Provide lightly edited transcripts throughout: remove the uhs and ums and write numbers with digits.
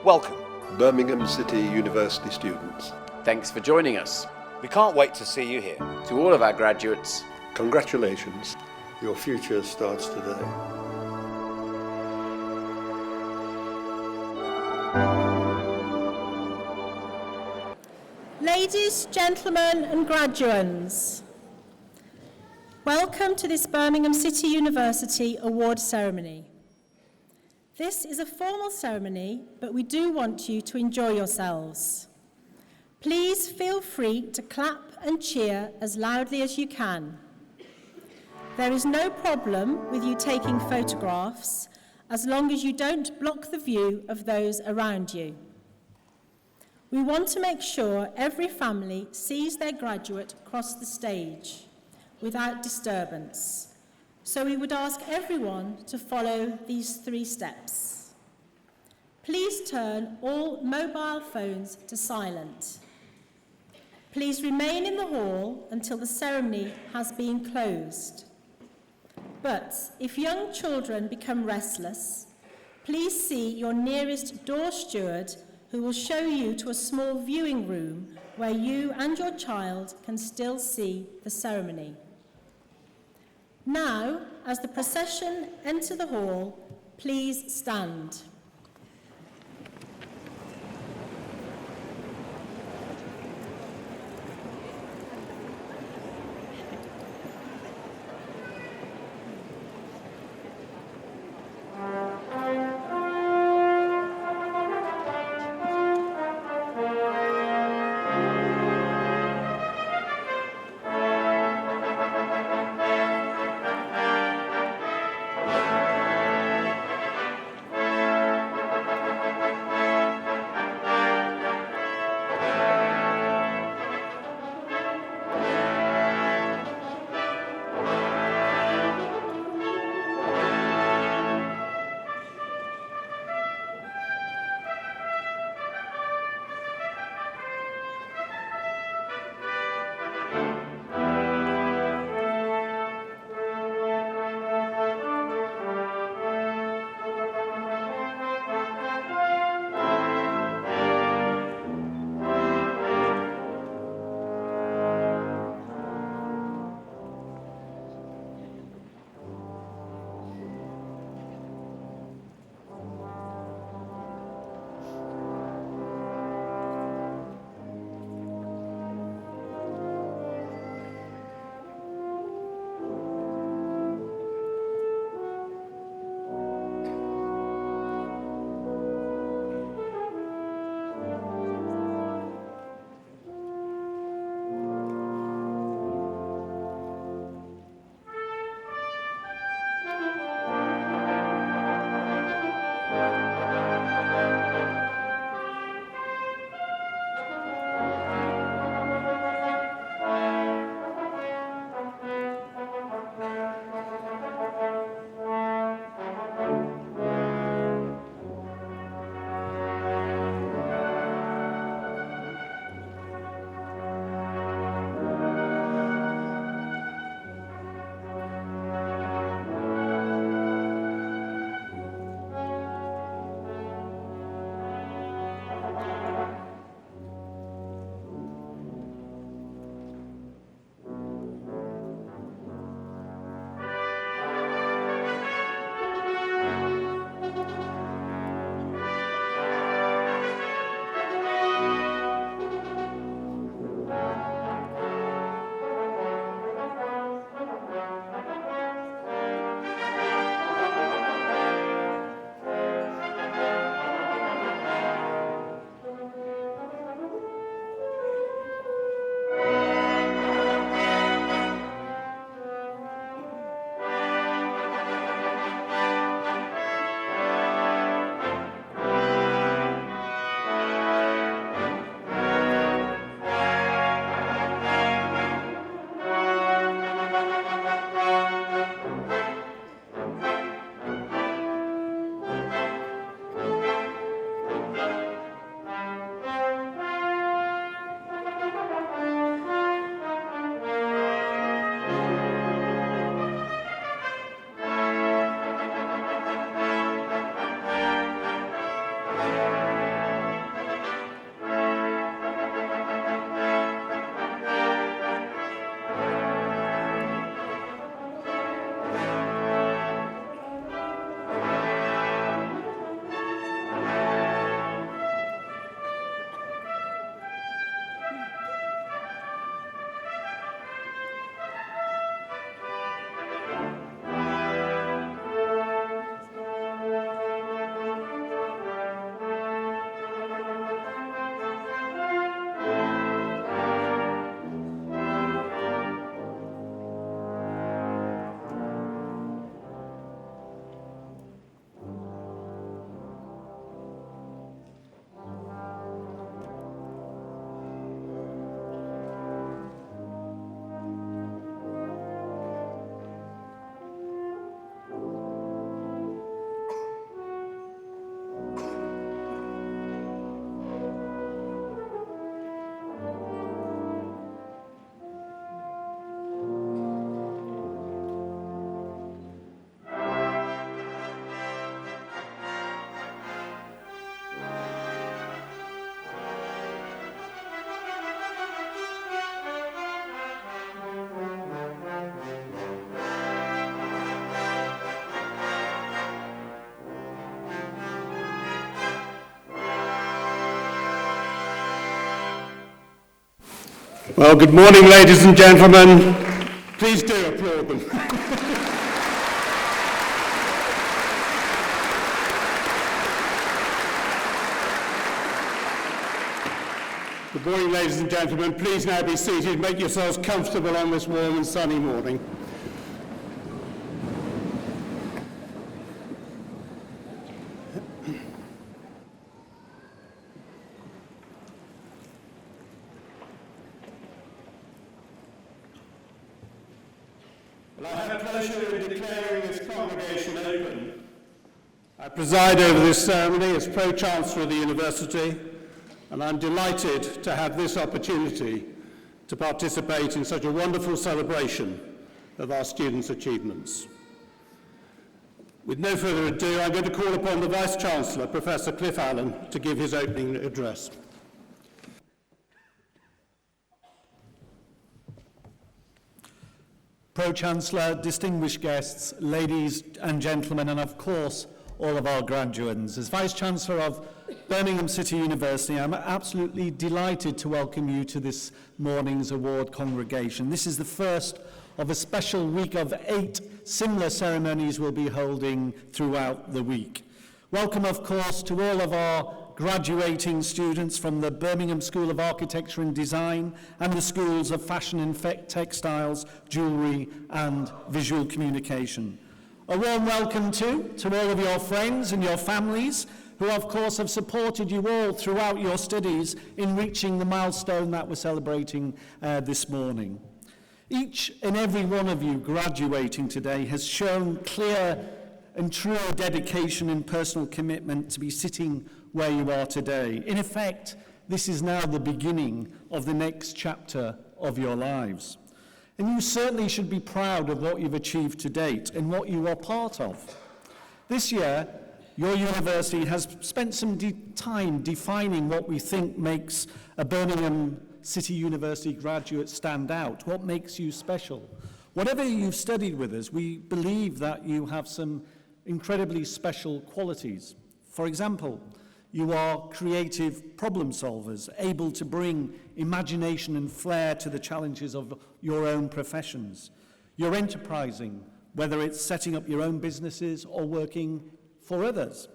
Welcome. Birmingham City University students. Thanks for joining us. We can't wait to see you here. To all of our graduates, Congratulations, your future starts today. Ladies, gentlemen and graduands, welcome to this Birmingham City University award ceremony. This is a formal ceremony, but we do want you to enjoy yourselves. Please feel free to clap and cheer as loudly as you can. There is no problem with you taking photographs as long as you don't block the view of those around you. We want to make sure every family sees their graduate cross the stage without disturbance. So we would ask everyone to follow these 3 steps. Please turn all mobile phones to silent. Please remain in the hall until the ceremony has been closed. But if young children become restless, please see your nearest door steward who will show you to a small viewing room where you and your child can still see the ceremony. Now, as the procession enter the hall, please stand. Well, good morning, ladies and gentlemen. Please do applaud them. Good morning, ladies and gentlemen. Please now be seated. Make yourselves comfortable on this warm and sunny morning. Well, I have pleasure in declaring this congregation open. I preside over this ceremony as Pro-Chancellor of the University, and I'm delighted to have this opportunity to participate in such a wonderful celebration of our students' achievements. With no further ado, I'm going to call upon the Vice-Chancellor, Professor Cliff Allen, to give his opening address. Pro-Chancellor, distinguished guests, ladies and gentlemen, and of course, all of our graduates. As Vice-Chancellor of Birmingham City University, I'm absolutely delighted to welcome you to this morning's award congregation. This is the first of a special week of 8 similar ceremonies we'll be holding throughout the week. Welcome, of course, to all of our graduating students from the Birmingham School of Architecture and Design and the Schools of Fashion and Textiles, Jewellery and Visual Communication. A warm welcome to all of your friends and your families who, of course, have supported you all throughout your studies in reaching the milestone that we're celebrating this morning. Each and every one of you graduating today has shown clear and true dedication and personal commitment to be sitting where you are today. In effect, this is now the beginning of the next chapter of your lives. And you certainly should be proud of what you've achieved to date and what you are part of. This year, your university has spent some time defining what we think makes a Birmingham City University graduate stand out, what makes you special. Whatever you've studied with us, we believe that you have some incredibly special qualities. For example, you are creative problem solvers, able to bring imagination and flair to the challenges of your own professions. You're enterprising, whether it's setting up your own businesses or working for others.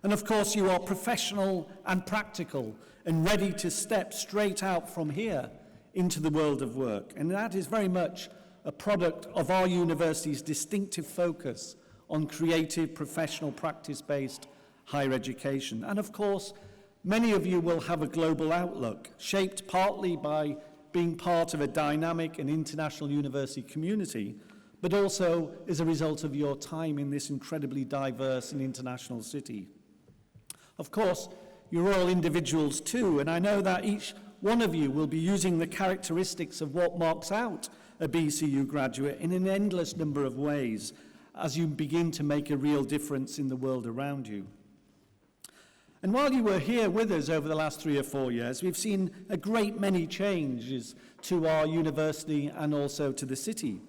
And of course, you are professional and practical and ready to step straight out from here into the world of work. And that is very much a product of our university's distinctive focus on creative, professional, practice-based higher education. And of course, many of you will have a global outlook, shaped partly by being part of a dynamic and international university community, but also as a result of your time in this incredibly diverse and international city. Of course, you're all individuals too, and I know that each one of you will be using the characteristics of what marks out a BCU graduate in an endless number of ways as you begin to make a real difference in the world around you. And while you were here with us over the last 3 or 4 years, we've seen a great many changes to our university and also to the city.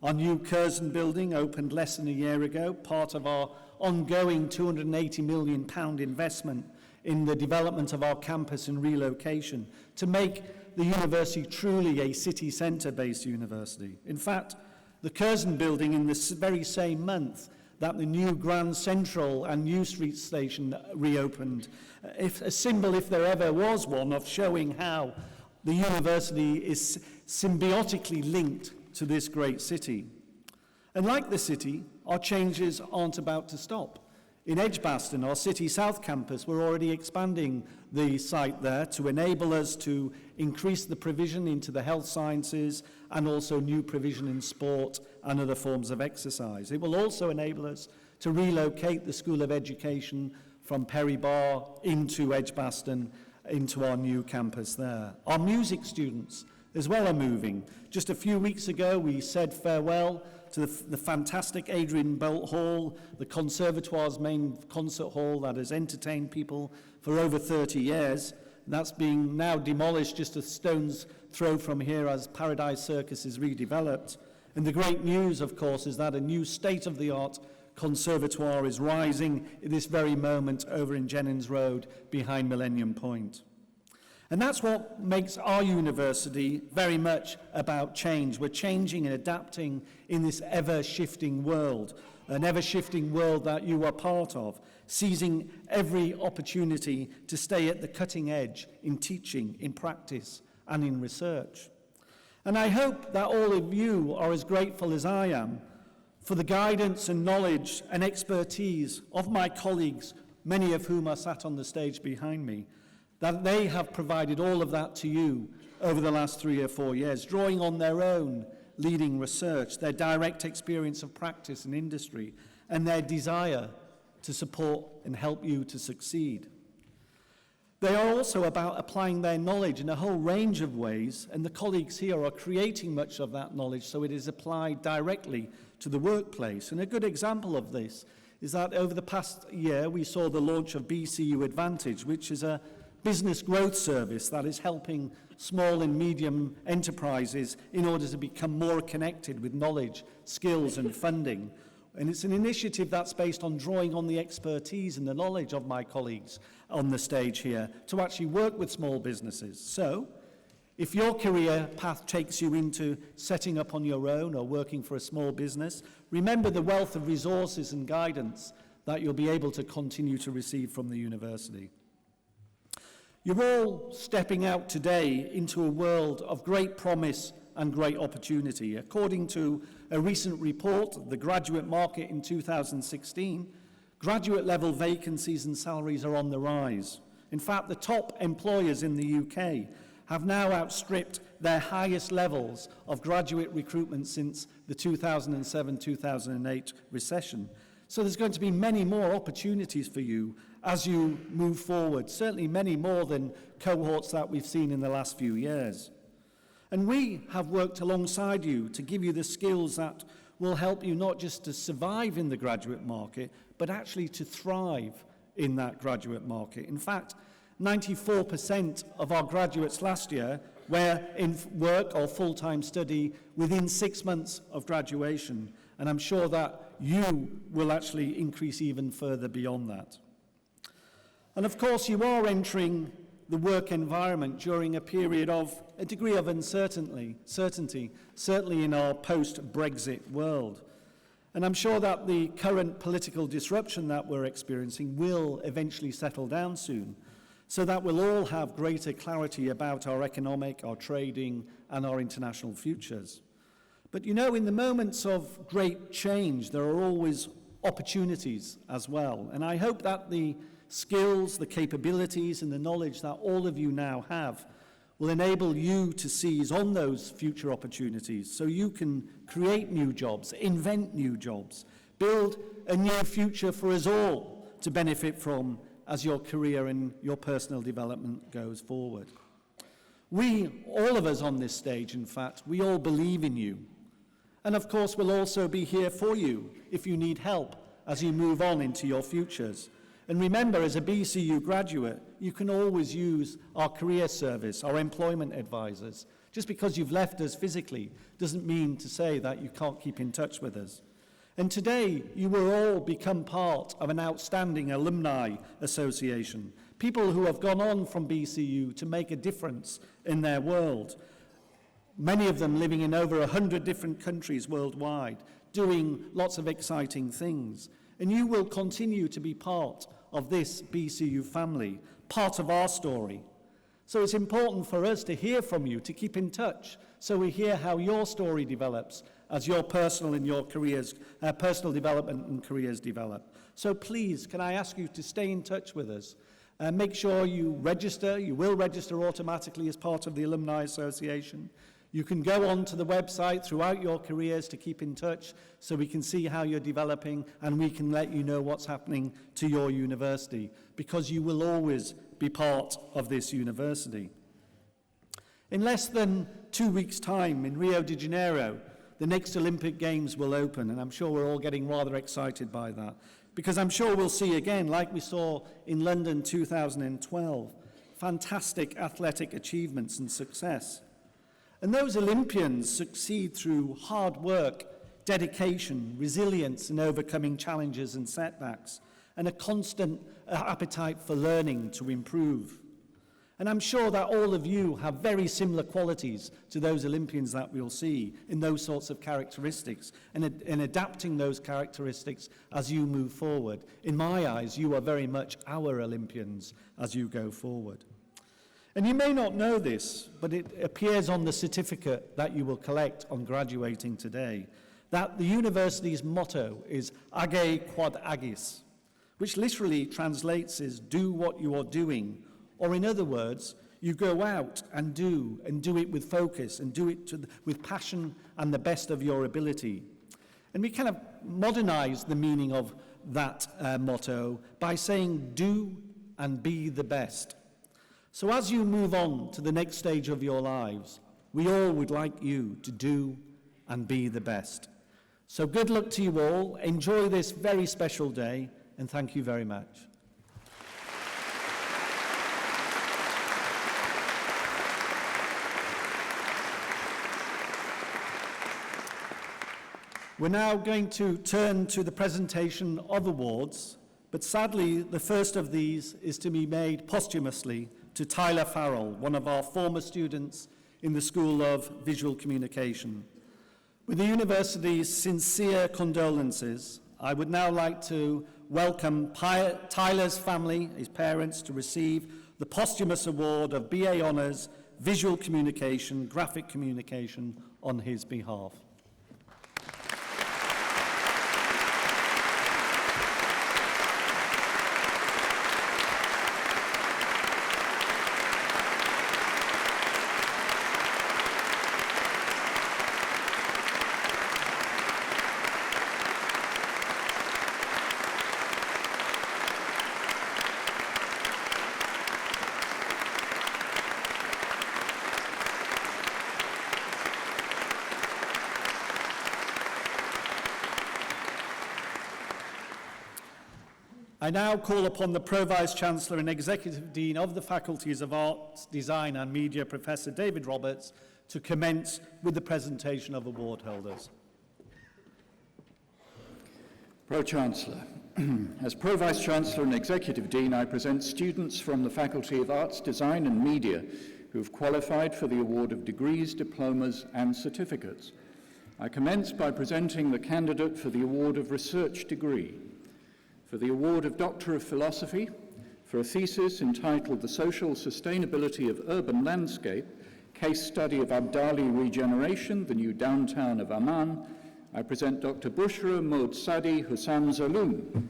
Our new Curzon building opened less than a year ago, part of our ongoing £280 million investment in the development of our campus and relocation to make the university truly a city centre-based university. In fact, the Curzon building in this very same month that the new Grand Central and New Street station reopened, a symbol, if there ever was one, of showing how the university is symbiotically linked to this great city. And like the city, our changes aren't about to stop. In Edgbaston, our City South campus, we're already expanding the site there to enable us to increase the provision into the health sciences and also new provision in sport and other forms of exercise. It will also enable us to relocate the School of Education from Perry Bar into Edgbaston, into our new campus there. Our music students as well are moving. Just a few weeks ago, we said farewell to the fantastic Adrian Bolt Hall, the Conservatoire's main concert hall that has entertained people for over 30 years. That's being now demolished just a stone's throw from here as Paradise Circus is redeveloped. And the great news, of course, is that a new state-of-the-art conservatoire is rising at this very moment over in Jennings Road behind Millennium Point. And that's what makes our university very much about change. We're changing and adapting in this ever-shifting world, an ever-shifting world that you are part of, seizing every opportunity to stay at the cutting edge in teaching, in practice, and in research. And I hope that all of you are as grateful as I am for the guidance and knowledge and expertise of my colleagues, many of whom are sat on the stage behind me, that they have provided all of that to you over the last 3 or 4 years, drawing on their own leading research, their direct experience of practice and industry, and their desire to support and help you to succeed. They are also about applying their knowledge in a whole range of ways, and the colleagues here are creating much of that knowledge so it is applied directly to the workplace. And a good example of this is that over the past year we saw the launch of BCU Advantage, which is a business growth service that is helping small and medium enterprises in order to become more connected with knowledge, skills and funding. And it's an initiative that's based on drawing on the expertise and the knowledge of my colleagues on the stage here to actually work with small businesses. So, if your career path takes you into setting up on your own or working for a small business, remember the wealth of resources and guidance that you'll be able to continue to receive from the university. You're all stepping out today into a world of great promise and great opportunity. According to a recent report, the graduate market in 2016, graduate level vacancies and salaries are on the rise. In fact, the top employers in the UK have now outstripped their highest levels of graduate recruitment since the 2007-2008 recession. So there's going to be many more opportunities for you as you move forward, certainly many more than cohorts that we've seen in the last few years. And we have worked alongside you to give you the skills that will help you not just to survive in the graduate market, but actually to thrive in that graduate market. In fact, 94% of our graduates last year were in work or full-time study within 6 months of graduation, and I'm sure that you will actually increase even further beyond that. And of course, you are entering the work environment during a period of a degree of uncertainty, certainly in our post-Brexit world. And I'm sure that the current political disruption that we're experiencing will eventually settle down soon, so that we'll all have greater clarity about our economic, our trading, and our international futures. But you know, in the moments of great change, there are always opportunities as well. And I hope that the skills, the capabilities, and the knowledge that all of you now have will enable you to seize on those future opportunities so you can create new jobs, invent new jobs, build a new future for us all to benefit from as your career and your personal development goes forward. We, all of us on this stage, in fact, we all believe in you. And of course, we'll also be here for you if you need help as you move on into your futures. And remember, as a BCU graduate, you can always use our career service, our employment advisors. Just because you've left us physically doesn't mean to say that you can't keep in touch with us. And today, you will all become part of an outstanding alumni association, people who have gone on from BCU to make a difference in their world, many of them living in over 100 different countries worldwide, doing lots of exciting things. And you will continue to be part of this BCU family, part of our story. So it's important for us to hear from you, to keep in touch, so we hear how your story develops as your personal and your careers, personal development and careers develop. So please, can I ask you to stay in touch with us? Make sure you register. You will register automatically as part of the Alumni Association. You can go on to the website throughout your careers to keep in touch so we can see how you're developing and we can let you know what's happening to your university, because you will always be part of this university. In less than 2 weeks' time in Rio de Janeiro, the next Olympic Games will open, and I'm sure we're all getting rather excited by that, because I'm sure we'll see again, like we saw in London 2012, fantastic athletic achievements and success. And those Olympians succeed through hard work, dedication, resilience in overcoming challenges and setbacks, and a constant appetite for learning to improve. And I'm sure that all of you have very similar qualities to those Olympians that we'll see in those sorts of characteristics, and in adapting those characteristics as you move forward. In my eyes, you are very much our Olympians as you go forward. And you may not know this, but it appears on the certificate that you will collect on graduating today, that the university's motto is Age Quod Agis, which literally translates as do what you are doing, or in other words, you go out and do it with focus, and do it with passion and the best of your ability. And we kind of modernize the meaning of that motto by saying do and be the best. So as you move on to the next stage of your lives, we all would like you to do and be the best. So good luck to you all, enjoy this very special day, and thank you very much. We're now going to turn to the presentation of awards, but sadly, the first of these is to be made posthumously to Tyler Farrell, one of our former students in the School of Visual Communication. With the university's sincere condolences, I would now like to welcome Tyler's family, his parents, to receive the posthumous award of BA Honours, Visual Communication, Graphic Communication on his behalf. I now call upon the Pro-Vice Chancellor and Executive Dean of the Faculties of Arts, Design and Media, Professor David Roberts, to commence with the presentation of award holders. Pro-Chancellor, as Pro-Vice Chancellor and Executive Dean, I present students from the Faculty of Arts, Design and Media who have qualified for the award of degrees, diplomas and certificates. I commence by presenting the candidate for the award of research degree, for the award of Doctor of Philosophy, for a thesis entitled The Social Sustainability of Urban Landscape, Case Study of Abdali Regeneration, the New Downtown of Amman, I present Dr. Bushra Mohd Sadi Hussam Zaloom.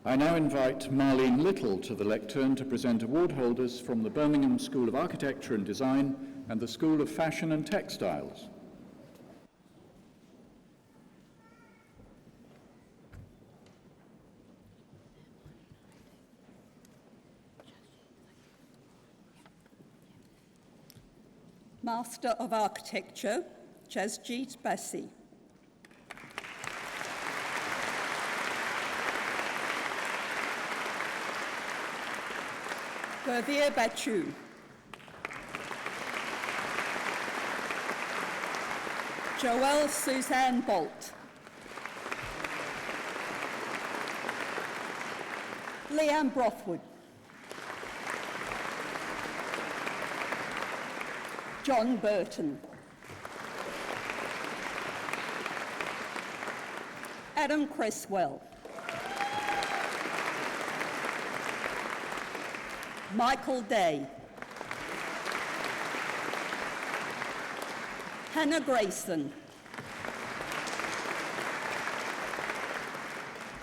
I now invite Marlene Little to the lectern to present award holders from the Birmingham School of Architecture and Design and the School of Fashion and Textiles. Master of Architecture, Jasjeet Bassi. Gurveer Bachu. Joelle Suzanne Bolt. Leanne Brothwood. John Burton. Adam Cresswell. Michael Day. Hannah Grayson.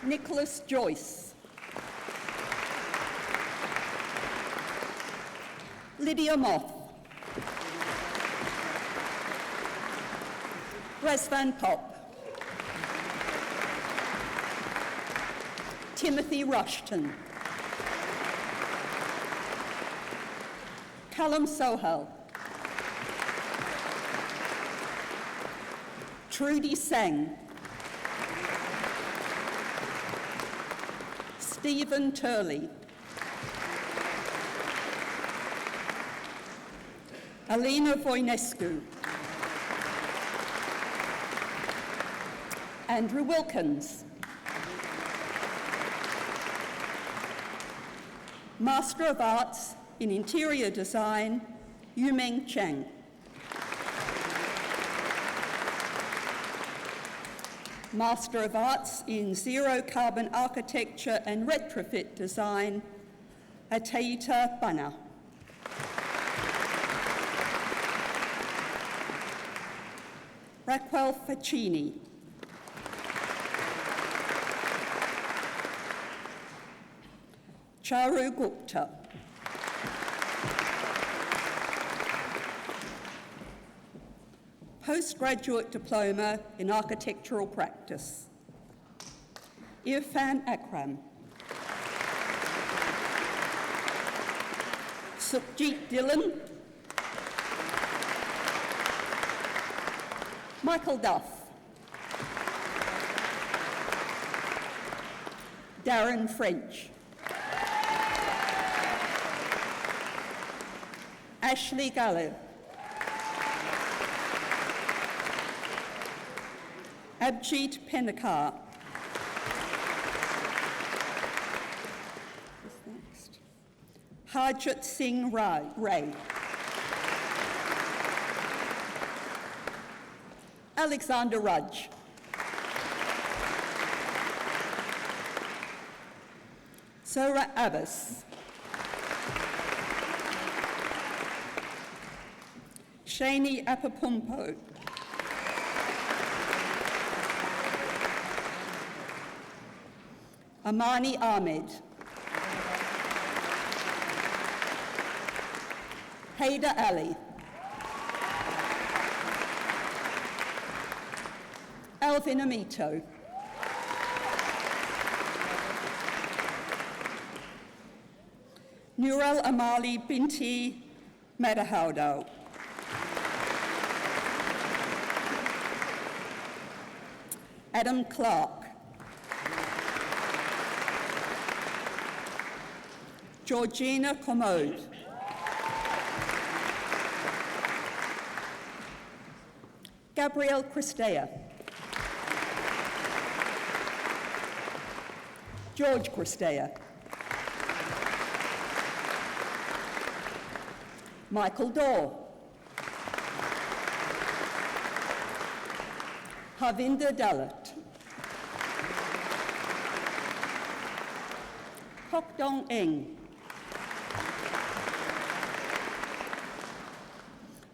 Nicholas Joyce. Lydia Moth. Resvan Pop. Timothy Rushton. Callum Sohal. Trudy Sang. Stephen Turley. Alina Voinescu. Andrew Wilkins. Master of Arts in Interior Design, Yumeng Chang. Master of Arts in Zero Carbon Architecture and Retrofit Design, Ataita Bana. Raquel Facchini. Charu Gupta. Postgraduate Diploma in Architectural Practice, Irfan Akram. Sukhjit Dillon. Michael Duff. Darren French. Ashley Gallo. Abjit Penakar. Next. Harjit Singh Ray. Alexander Rudge. Zora Abbas. Shani Apapumpo. Amani Ahmed. Haida Ali. Alvin Amito. Nurel Amali Binti Madahaudo. Adam Clark. Georgina Commode. Gabrielle Christea. George Christea. Michael Dorr. Harvinder Dalit. Kok Dong Eng.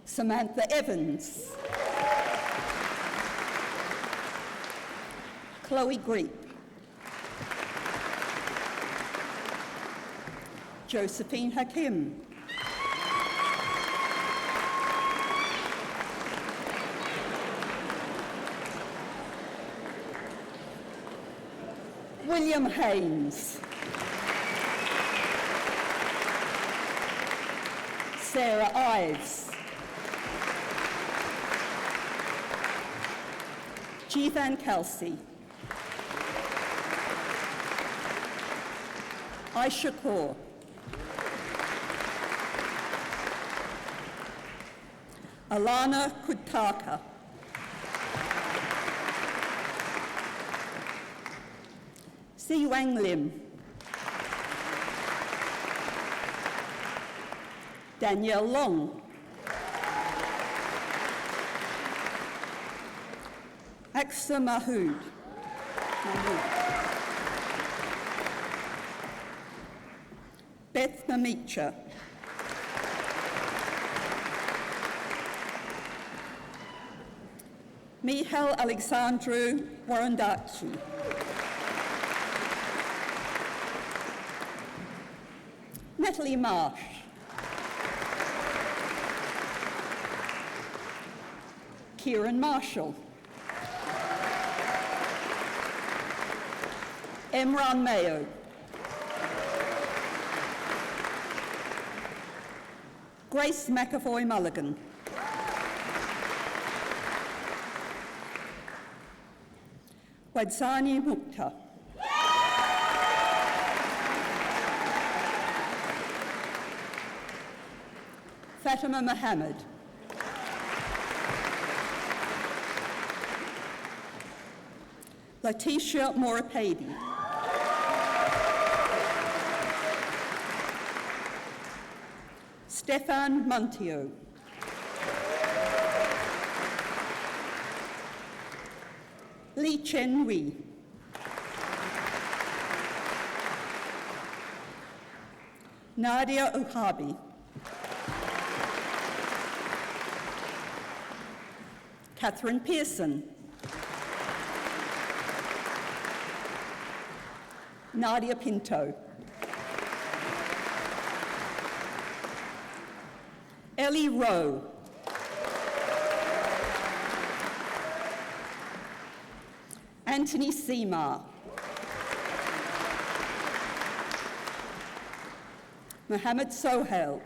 Samantha Evans. Chloe Greep. Josephine Hakim. William Haynes. Sarah Ives. Jeevan Kelsey. Aisha Kaur. Alana Kutaka. Si Wang Lim. Danielle Long. Aksa Mahood. Beth Mamicha. Michal Alexandru Warandachi. Natalie Marsh. Kieran Marshall. Emran Mayo. Grace McAvoy Mulligan. Wadzani Mukta. Fatima Mohammed. Letitia Morapedi. Stefan Montio. Li Chen Wei. Nadia Uhabi. Catherine Pearson. Nadia Pinto. Ellie Rowe. Anthony Seamar. Mohammed Sohail.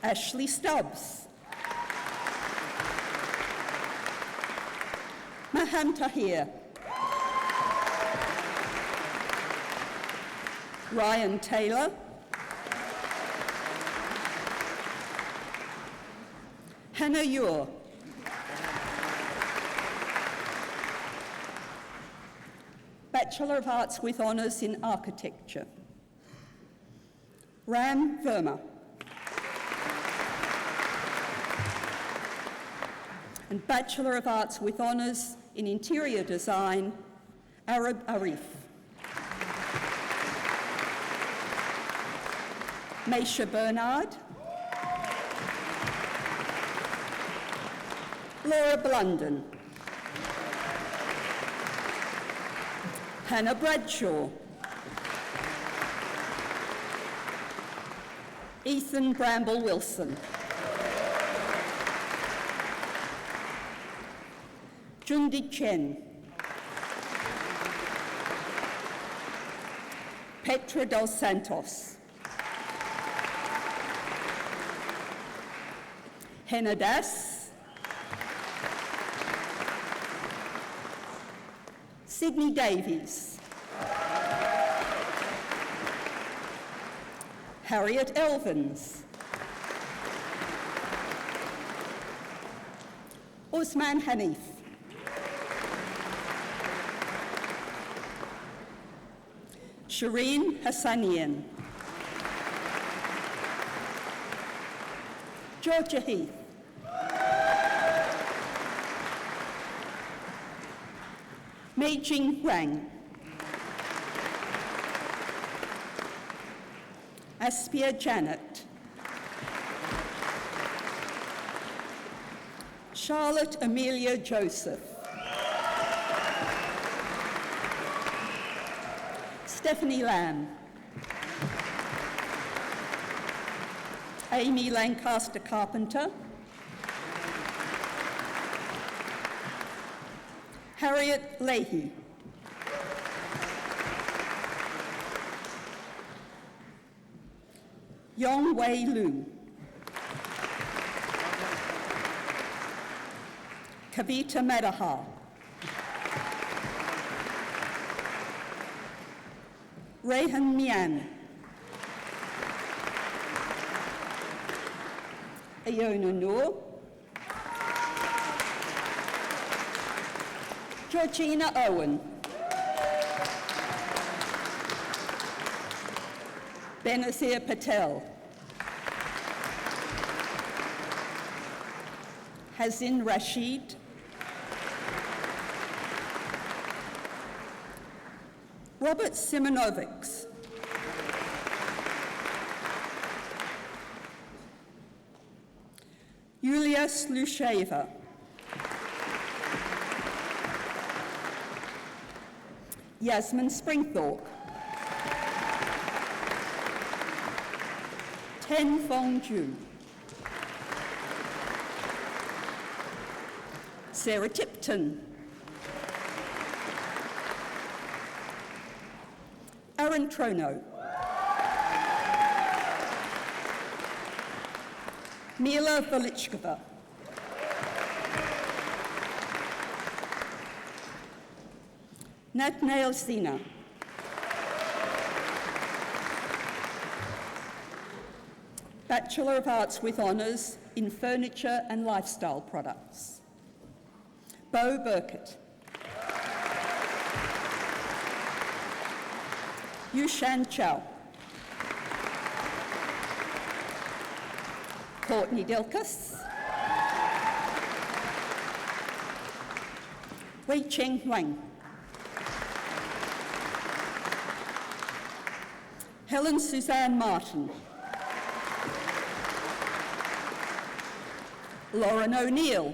Ashley Stubbs. Maham Tahir. Ryan Taylor. Hannah Ure. Bachelor of Arts with Honours in Architecture. Ram Verma. And Bachelor of Arts with Honours in Interior Design, Arab Arif. Maisha Bernard. Laura Blunden. Hannah Bradshaw. Ethan Bramble Wilson. Jundi Chen. Petra dos Santos. Henna Das. Sydney Davies. Harriet Elvins. Usman Hanif. Shireen Hassanian. Georgia Heath. Meijing Wang. Aspia Janet. Charlotte Amelia Joseph. Stephanie Lamb. Amy Lancaster Carpenter. Harriet Leahy. Yong Wei Lu. Kavita Madahar. Rehan Mian. Iona Noor. Georgina Owen. Benazir Patel. Hazin Rashid. Robert Simonovics. Yulia Slusheva. Yasmin Springthorpe. Ten Fong Ju. Sarah Tipton. Aaron Trono. Mila Velichkova. Nathaniel Sina. Bachelor of Arts with Honours in Furniture and Lifestyle Products. Bo Burkett. Yushan Chow. Courtney Delkus. Wei Cheng Wang. Helen Suzanne Martin. Lauren O'Neill.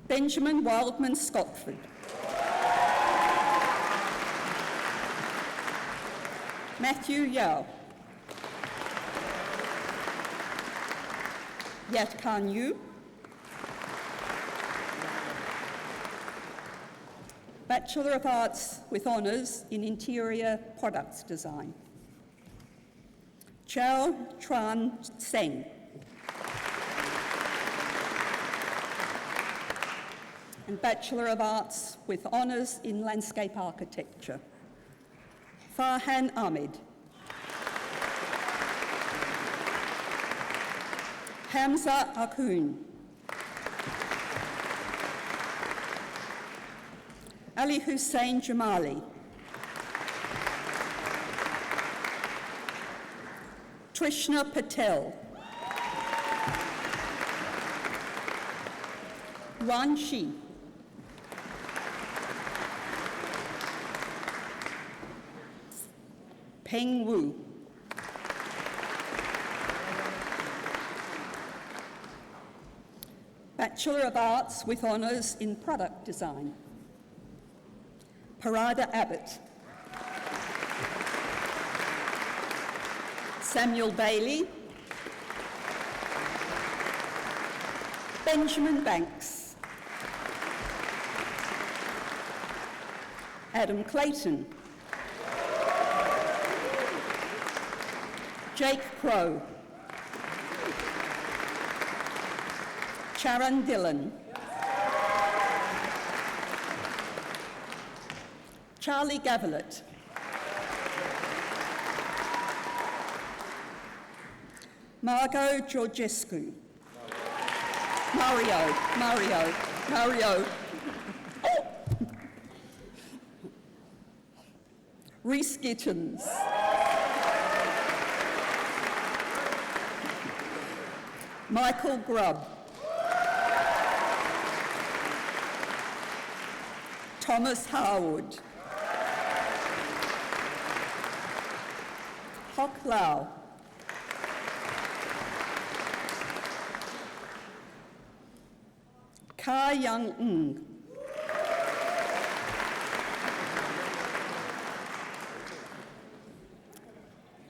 Benjamin Wildman Scotford. Matthew Yao. Yat Khan Yu. Bachelor of Arts with Honours in Interior Products Design. Chao Tran Seng. And Bachelor of Arts with Honours in Landscape Architecture. Farhan Ahmed. Hamza Akun. Ali Hussein Jamali. Trishna Patel. Wan Shi. Peng Wu. Bachelor of Arts with Honours in Product Design. Parada Abbott. Samuel Bailey. Benjamin Banks. Adam Clayton. Jake Crow. Charan Dillon. Charlie Gavilet. Margot Georgescu. Mario. Oh. Reese Gittins. Michael Grubb. Thomas Harwood. Hock Lau. Ka Young Ng.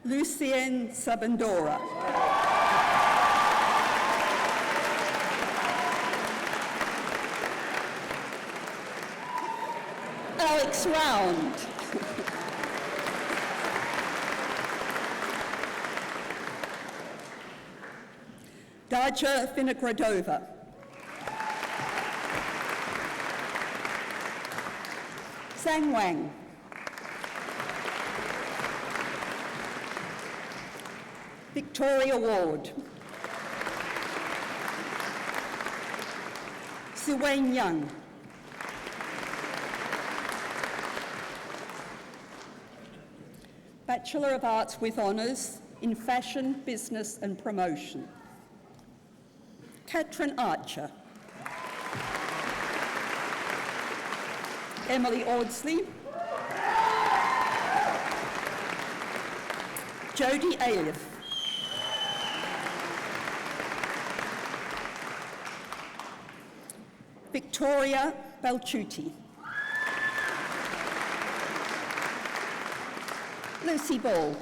Lucien Sabandora. Alex Round. Daja Vinogradova. Sang Wang. Victoria Ward. Suwain Young. Bachelor of Arts with Honours in Fashion, Business and Promotion. Katrin Archer. Emily Audsley. Jodie Aliff. Victoria Balchuti. Lucy Ball.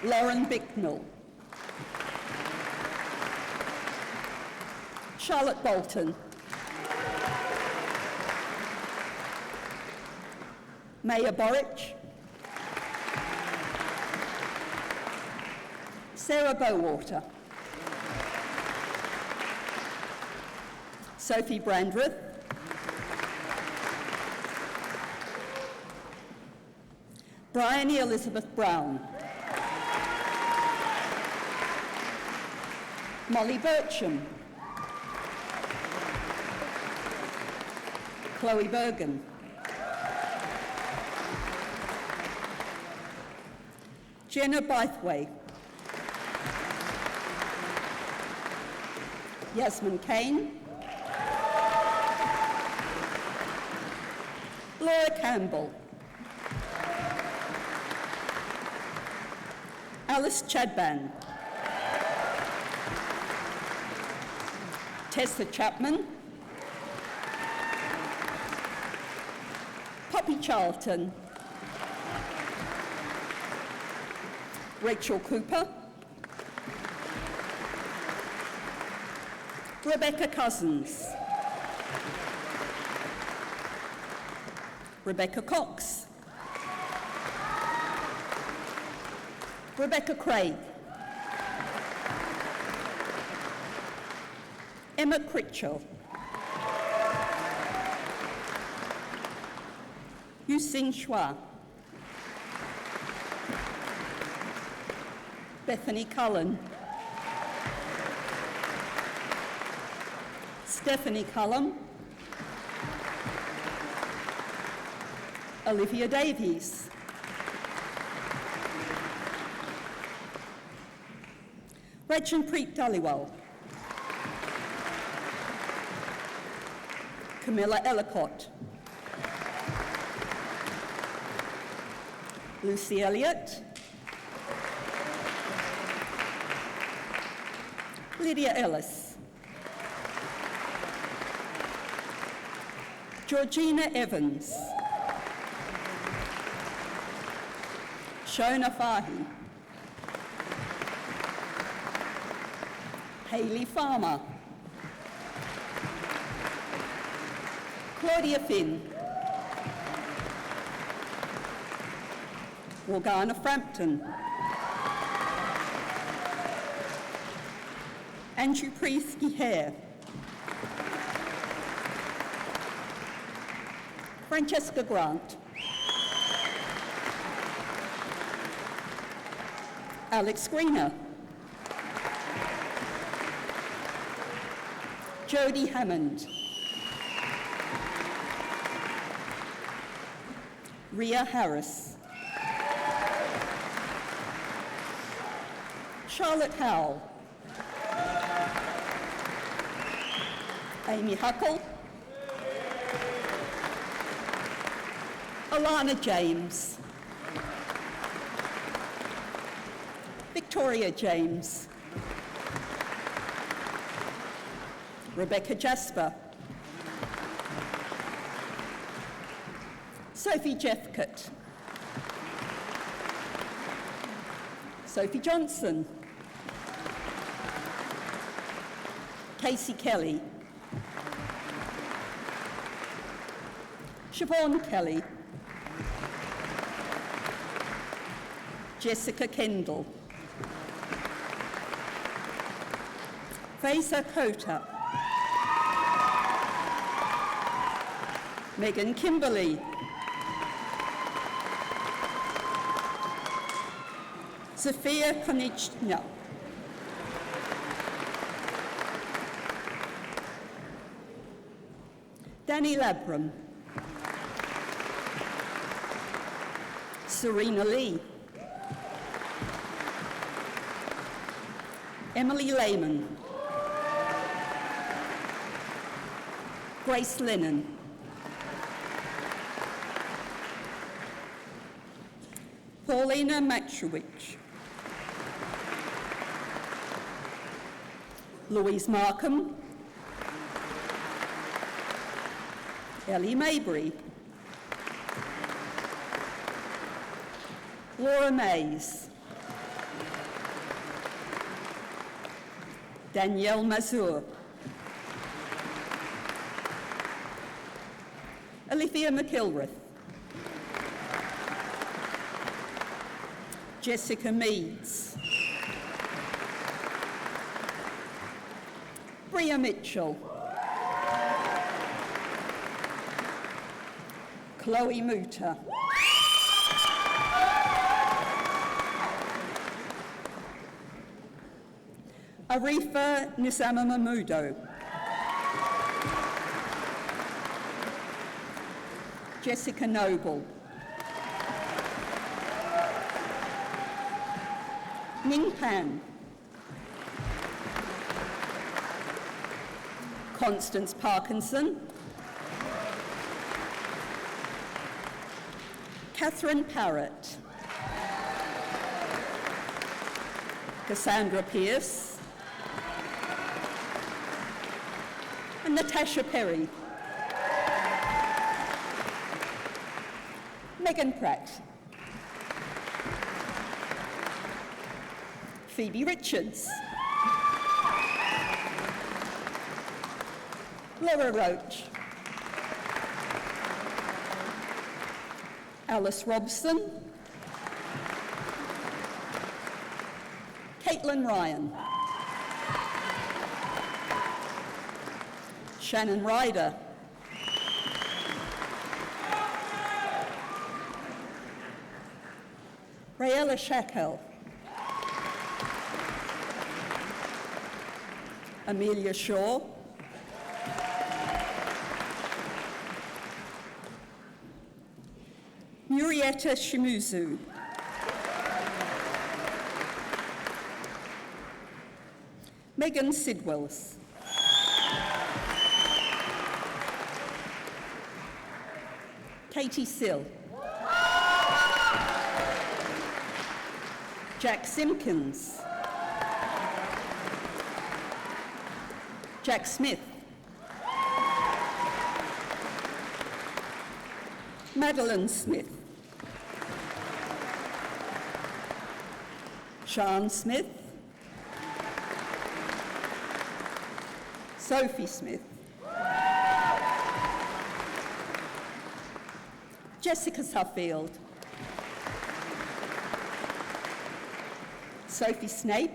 Lauren Bicknell. Charlotte Bolton. Maya Boric. Sarah Bowater. Sophie Brandreth, Bryony Elizabeth Brown, Molly Bircham, Chloe Bergen, Jenna Bythway, Yasmin Kane, Laura Campbell, Alice Chadban, Tessa Chapman, Poppy Charlton, Rachel Cooper, Rebecca Cousins, Rebecca Cox, Rebecca Craig, Emma Critchell, Yuxing Chua, Bethany Cullen, Stephanie Cullum, Olivia Davies, Rachanpreet Dhaliwal, Camilla Ellicott, Lucy Elliott, Lydia Ellis, Georgina Evans, Shona Fahy, Hayley Farmer, Claudia Finn, Morgana Frampton, Andrew Priesky Hare, Francesca Grant, Alex Greener, Jodie Hammond, Ria Harris, Charlotte Howell, Amy Huckle, Alana James, Victoria James, Rebecca Jasper, Sophie Jeffcott, Sophie Johnson, Casey Kelly, Siobhan Kelly, Jessica Kendall, Faisa Kota, Megan Kimberley, Sophia Konichna, Danny Labram, Serena Lee, Emily Lehman, Grace Lennon, Paulina Matchewicz, Louise Markham, Ellie Mabry, Laura Mays, Danielle Mazur, Alithia McIlrath, Jessica Meads, Bria Mitchell, Chloe Muta. Arifa Nisama Mahmudo. Jessica Noble. Ning Pan. Constance Parkinson. Catherine Parrott. Cassandra Pierce. And Natasha Perry. Megan Pratt. Phoebe Richards. Laura Roach. Alice Robson. Caitlin Ryan. Shannon Ryder. Rayella Shackell. Amelia Shaw. Murietta Shimuzu. Megan Sidwells. Katie Sill. Jack Simpkins. Jack Smith. Madeline Smith. Sean Smith. Sophie Smith. Jessica Suffield. Sophie Snape.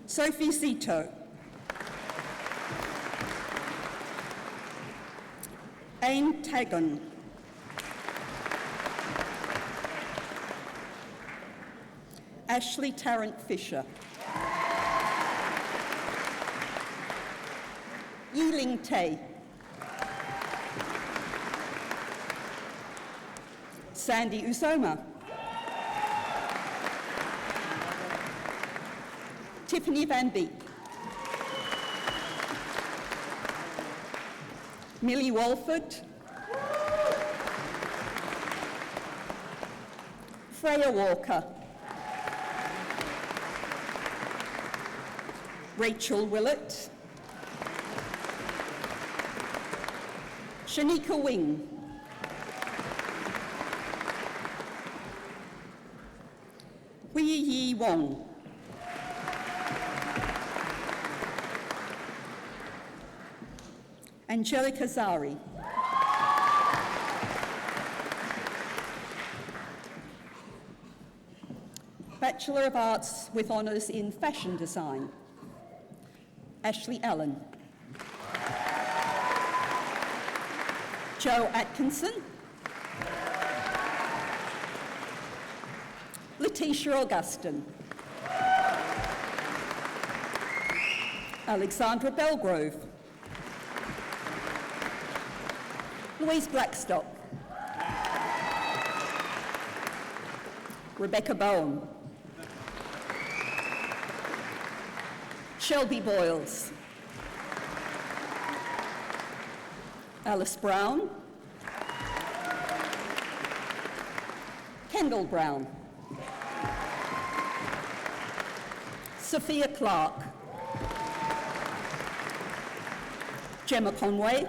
Sophie Zito. Ain Tagon. Ashley Tarrant Fisher. Yiling Tay. Sandy Uzoma. Tiffany Van Beek. Millie Walford. Freya Walker. Rachel Willett. Shanika Wing. Wei Yi Wong. Angelica Zari. Bachelor of Arts with Honours in Fashion Design. Ashley Allen. Joe Atkinson. Letitia Augustin. Alexandra Belgrove. Louise Blackstock. Rebecca Bowen. Shelby Boyles. Alice Brown. Kendall Brown. Sophia Clark. Gemma Conway.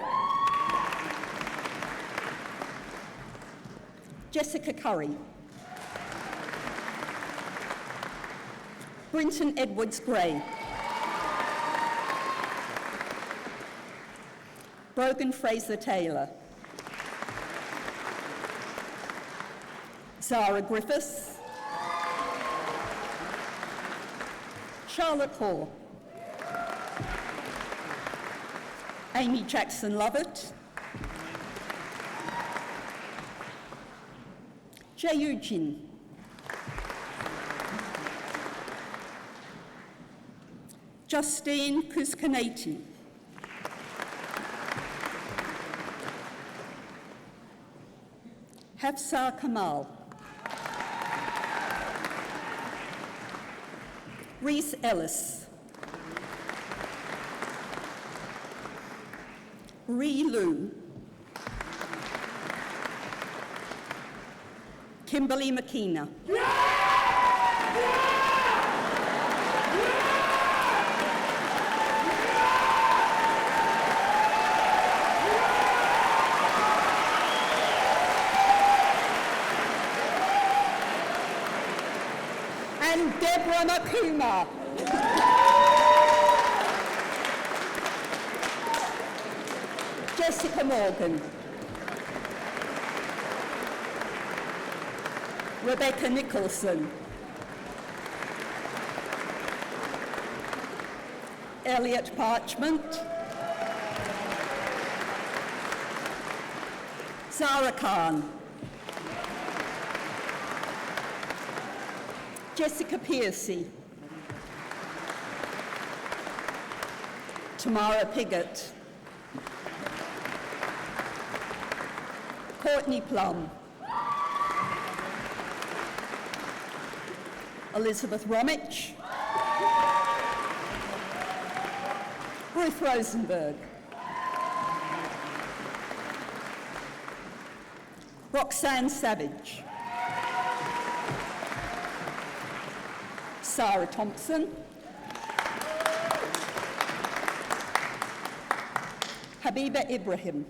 Jessica Curry. Brinton Edwards Gray. Brogan Fraser Taylor. Zara Griffiths. Charlotte Hall. Amy Jackson-Lovett, Jae-Eugene, Justine Kuskanati, Hafsa Kamal, Reese Ellis, Ree Lu, Kimberly McKenna, and Deborah Makuma. Jessica Morgan, Rebecca Nicholson, Elliot Parchment, Zara Khan, Jessica Piercy, Tamara Piggott, Courtney Plum, Elizabeth Romich, Ruth Rosenberg, Roxanne Savage, Sarah Thompson, Habiba Ibrahim,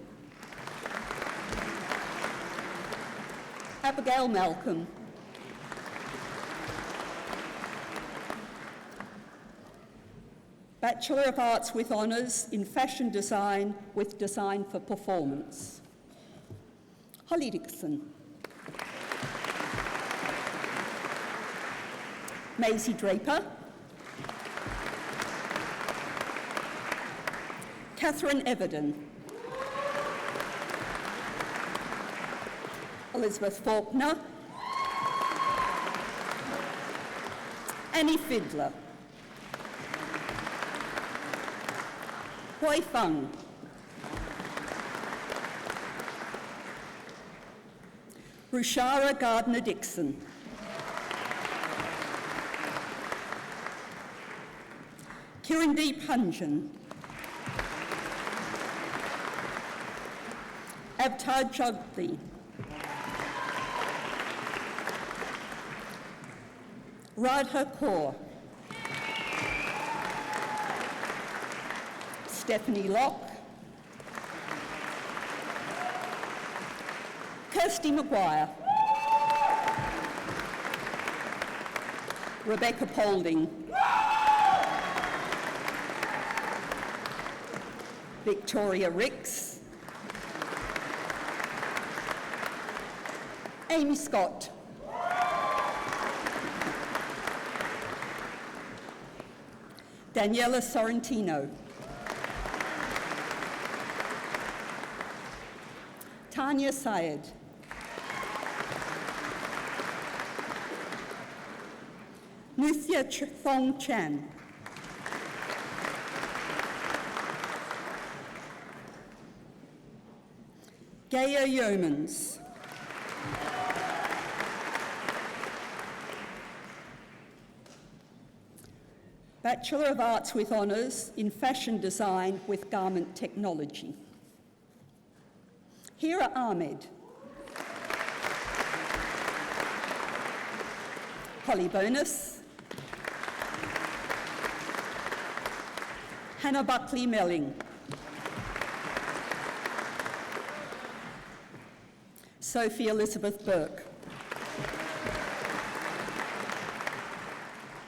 Abigail Malcolm, Bachelor of Arts with Honours in Fashion Design with Design for Performance, Holly Dixon, Maisie Draper, Catherine Everton, Elizabeth Faulkner, Annie Fiddler, Hui Feng, Rushara Gardner-Dixon, Kirandeep Hunjan, Avtar Jagdi, Radha Kaur, Stephanie Locke, Kirsty Maguire, Rebecca Paulding, Victoria Ricks, Amy Scott, Daniela Sorrentino, Tanya Syed, Nuthia Thong Chan, Gaia Yeomans, Bachelor of Arts with Honours in Fashion Design with Garment Technology, Hira Ahmed, Holly Bonus, Hannah Buckley-Melling, Sophie Elizabeth Burke,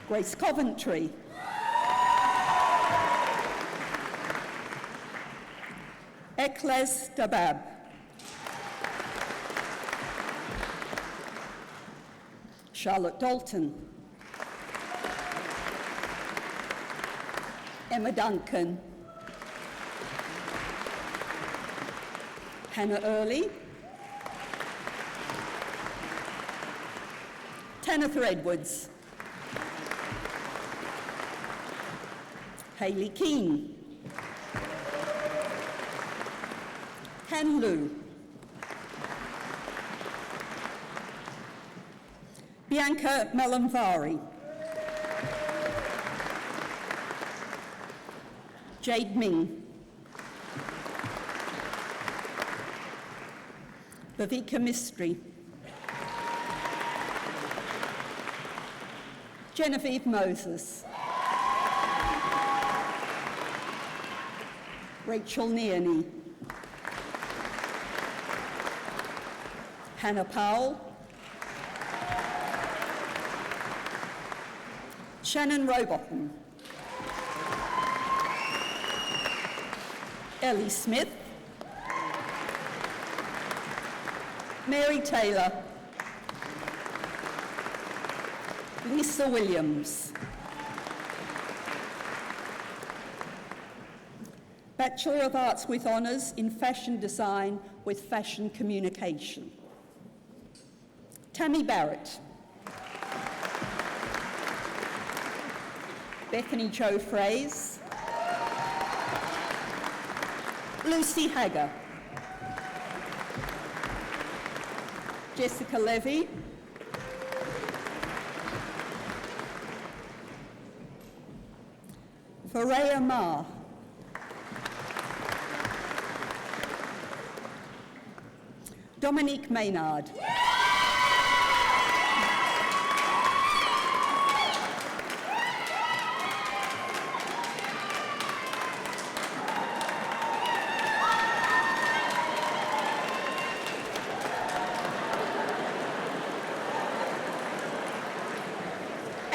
Grace Coventry, Ekles Dabab, Charlotte Dalton, Emma Duncan, Honorary, Tanitha Edwards, Hayley Keane, Han Lu, Bianca Malamvari, Jade Ming, Viveka Mistry, Genevieve Moses, Rachel Nearney, Hannah Powell, Shannon Robotham, Ellie Smith, Mary Taylor, Lisa Williams, Bachelor of Arts with Honours in Fashion Design with Fashion Communication, Tammy Barrett, Bethany Jo Fraze, Lucy Hagger, Jessica Levy, Varaya Ma, Dominique Maynard,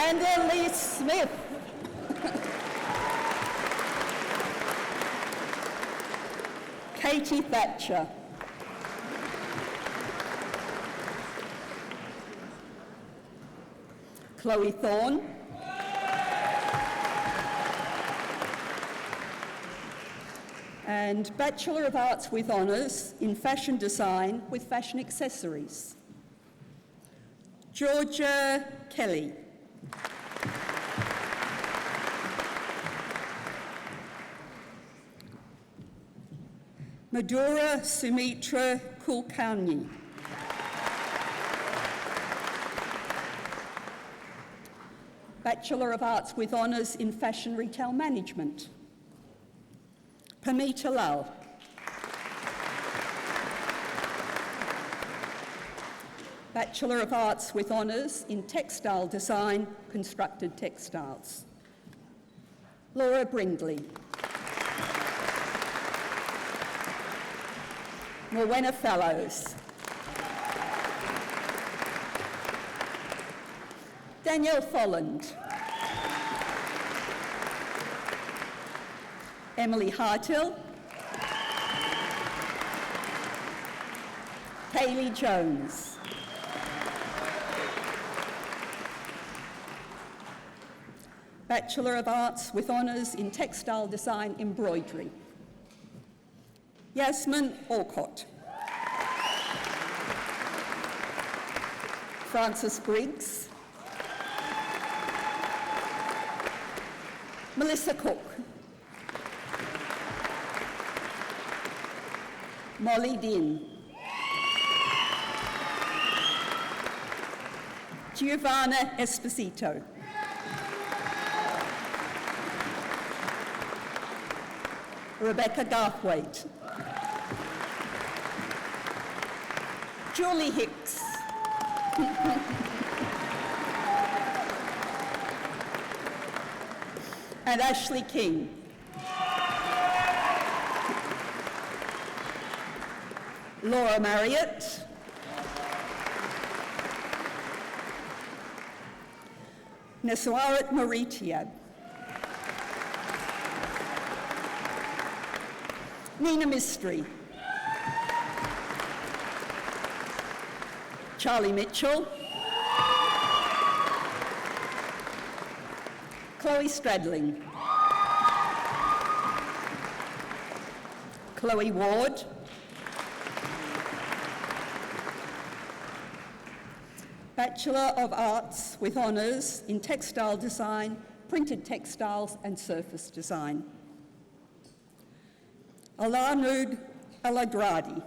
and Elise Smith. Katie Thatcher. Chloe Thorne. And Bachelor of Arts with Honours in Fashion Design with Fashion Accessories, Georgia Kelly. Madhura Sumitra Kulkarni. Bachelor of Arts with Honours in Fashion Retail Management, Pamita Lal. Bachelor of Arts with Honours in Textile Design, Constructed Textiles, Laura Brindley. Morwenna Fellows. Danielle Folland. Emily Hartill. Kaylee Jones. Bachelor of Arts with Honours in Textile Design Embroidery, Yasmin Orcott. Frances Briggs. Melissa Cook. Molly Dean. Giovanna Esposito. Rebecca Garthwaite. Julie Hicks. And Ashley King. Laura Marriott. Neswarat Maritiab. Nina Mystery. Charlie Mitchell. Chloe Stradling. Chloe Ward. Bachelor of Arts with Honours in Textile Design, Printed Textiles and Surface Design. Alanud Aladradi.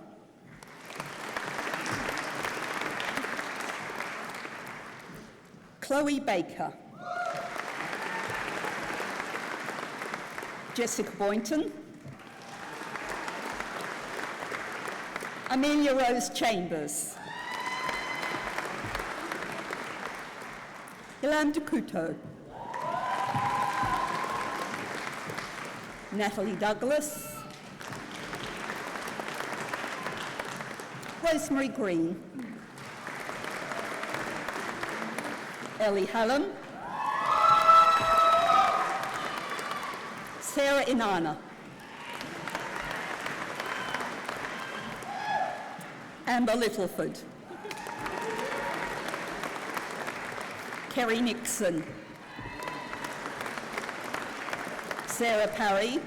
Chloe Baker. Jessica Boynton. Amelia Rose Chambers. Ilan Dukuto. Natalie Douglas. Rosemary Green. Ellie Hallam. Sarah Inanna. Amber Littleford. Kerry Nixon. Sarah Parry.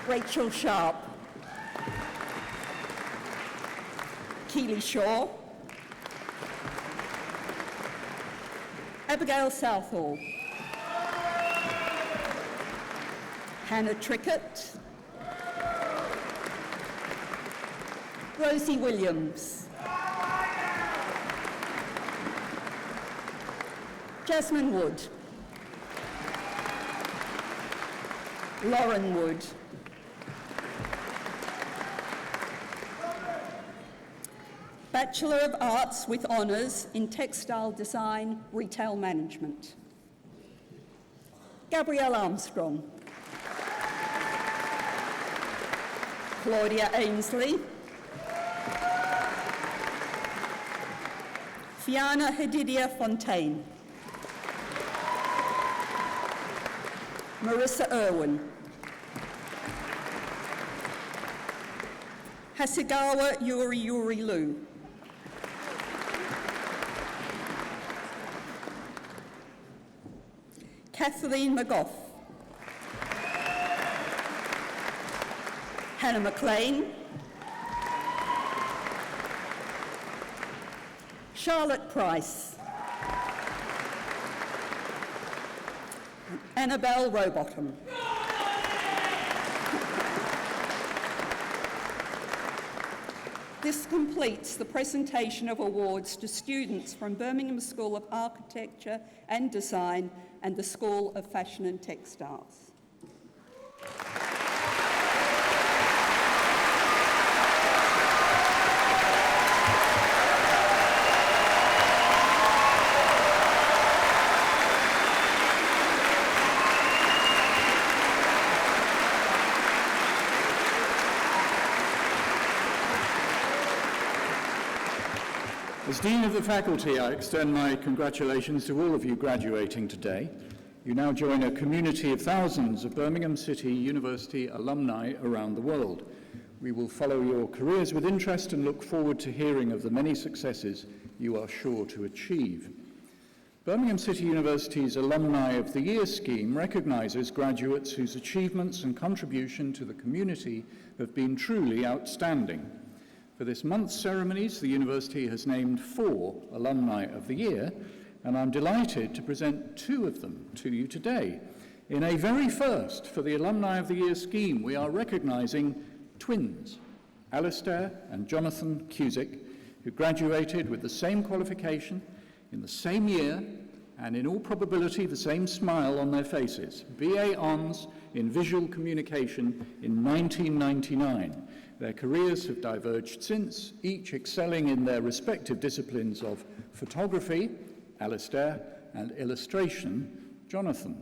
Rachel Sharp. Keely Shaw. Abigail Southall. Hannah Trickett. Rosie Williams. Jasmine Wood. Lauren Wood. Bachelor of Arts with Honours in Textile Design, Retail Management. Gabrielle Armstrong. Claudia Ainsley. Fiona Hedidia Fontaine. Marissa Irwin. Hasegawa Yuri Lu. Kathleen McGough. Hannah McLean. Charlotte Price. Annabelle Rowbottom. This completes the presentation of awards to students from Birmingham School of Architecture and Design and the School of Fashion and Textiles. As Dean of the Faculty, I extend my congratulations to all of you graduating today. You now join a community of thousands of Birmingham City University alumni around the world. We will follow your careers with interest and look forward to hearing of the many successes you are sure to achieve. Birmingham City University's Alumni of the Year scheme recognises graduates whose achievements and contribution to the community have been truly outstanding. For this month's ceremonies, the university has named 4 Alumni of the Year, and I'm delighted to present 2 of them to you today. In a very first for the Alumni of the Year scheme, we are recognising twins, Alistair and Jonathan Cusick, who graduated with the same qualification in the same year and in all probability the same smile on their faces, BA Hons in Visual Communication in 1999. Their careers have diverged since, each excelling in their respective disciplines of photography, Alistair, and illustration, Jonathan.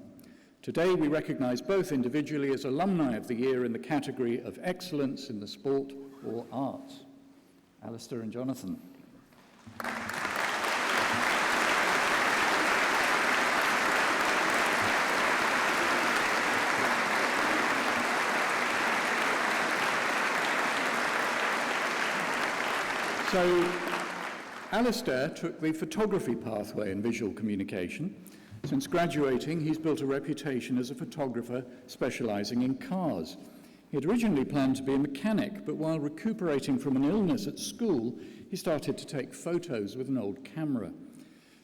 Today we recognise both individually as Alumni of the Year in the category of excellence in the sport or arts. Alistair and Jonathan. So, Alistair took the photography pathway in visual communication. Since graduating, he's built a reputation as a photographer specialising in cars. He had originally planned to be a mechanic, but while recuperating from an illness at school, he started to take photos with an old camera.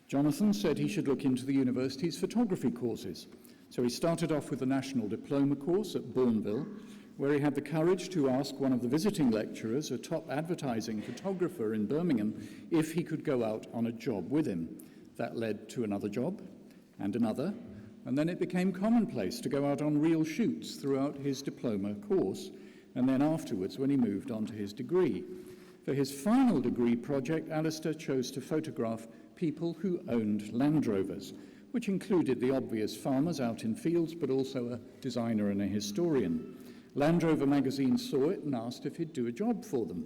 Jonathan said he should look into the university's photography courses. So he started off with the National Diploma course at Bourneville, where he had the courage to ask one of the visiting lecturers, a top advertising photographer in Birmingham, if he could go out on a job with him. That led to another job and another, and then it became commonplace to go out on real shoots throughout his diploma course, and then afterwards when he moved on to his degree. For his final degree project, Alistair chose to photograph people who owned Land Rovers, which included the obvious farmers out in fields, but also a designer and a historian. Land Rover magazine saw it and asked if he'd do a job for them.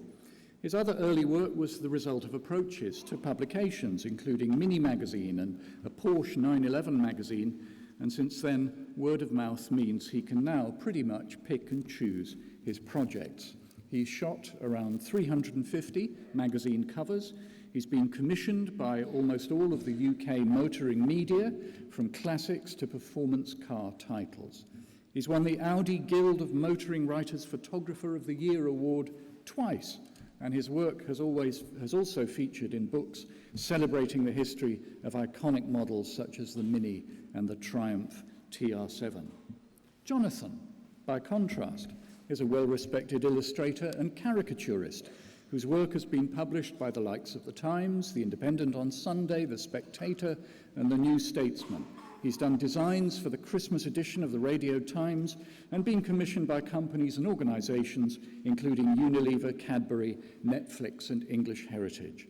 His other early work was the result of approaches to publications, including Mini Magazine and a Porsche 911 magazine, and since then, word of mouth means he can now pretty much pick and choose his projects. He's shot around 350 magazine covers. He's been commissioned by almost all of the UK motoring media, from classics to performance car titles. He's won the Audi Guild of Motoring Writers Photographer of the Year award twice, and his work has also featured in books celebrating the history of iconic models such as the Mini and the Triumph TR7. Jonathan, by contrast, is a well-respected illustrator and caricaturist whose work has been published by the likes of The Times, The Independent on Sunday, The Spectator, and The New Statesman. He's done designs for the Christmas edition of the Radio Times and been commissioned by companies and organisations including Unilever, Cadbury, Netflix, and English Heritage.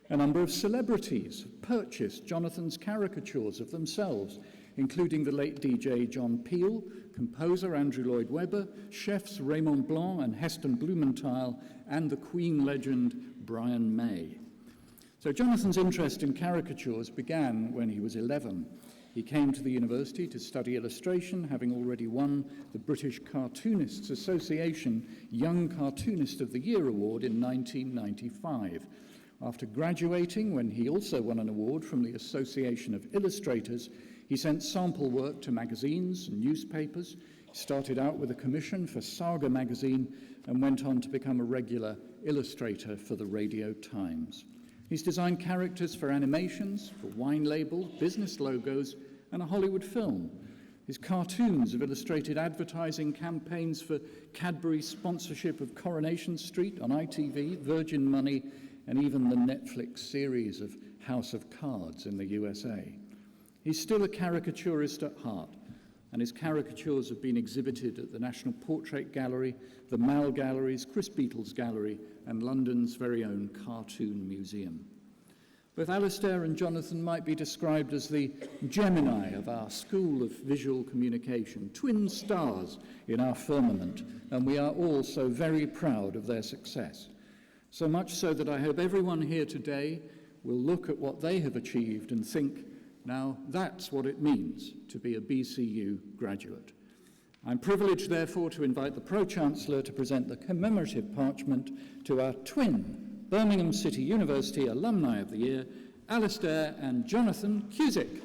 A number of celebrities have purchased Jonathan's caricatures of themselves, including the late DJ John Peel, composer Andrew Lloyd Webber, chefs Raymond Blanc and Heston Blumenthal, and the Queen legend Brian May. So Jonathan's interest in caricatures began when he was 11. He came to the university to study illustration, having already won the British Cartoonists Association Young Cartoonist of the Year award in 1995. After graduating, when he also won an award from the Association of Illustrators, he sent sample work to magazines and newspapers. He started out with a commission for Saga magazine and went on to become a regular illustrator for the Radio Times. He's designed characters for animations, for wine labels, business logos, and a Hollywood film. His cartoons have illustrated advertising campaigns for Cadbury's sponsorship of Coronation Street on ITV, Virgin Money, and even the Netflix series of House of Cards in the USA. He's still a caricaturist at heart, and his caricatures have been exhibited at the National Portrait Gallery, the Mall Galleries, Chris Beatles Gallery, and London's very own Cartoon Museum. Both Alistair and Jonathan might be described as the Gemini of our School of Visual Communication, twin stars in our firmament, and we are all so very proud of their success. So much so that I hope everyone here today will look at what they have achieved and think, now that's what it means to be a BCU graduate. I'm privileged, therefore, to invite the Pro-Chancellor to present the commemorative parchment to our twin Birmingham City University Alumni of the Year, Alistair and Jonathan Cusick.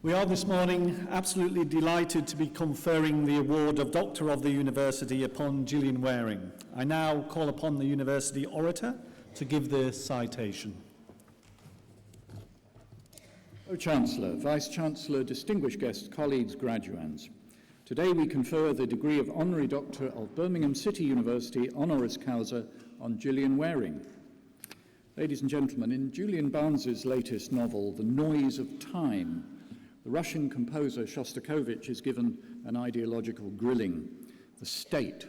We are this morning absolutely delighted to be conferring the award of Doctor of the University upon Gillian Waring. I now call upon the University Orator to give the citation. Chancellor, Vice-Chancellor, distinguished guests, colleagues, graduands. Today we confer the degree of Honorary Doctor of Birmingham City University honoris causa on Gillian Waring. Ladies and gentlemen, in Julian Barnes's latest novel, The Noise of Time, the Russian composer Shostakovich is given an ideological grilling. The state,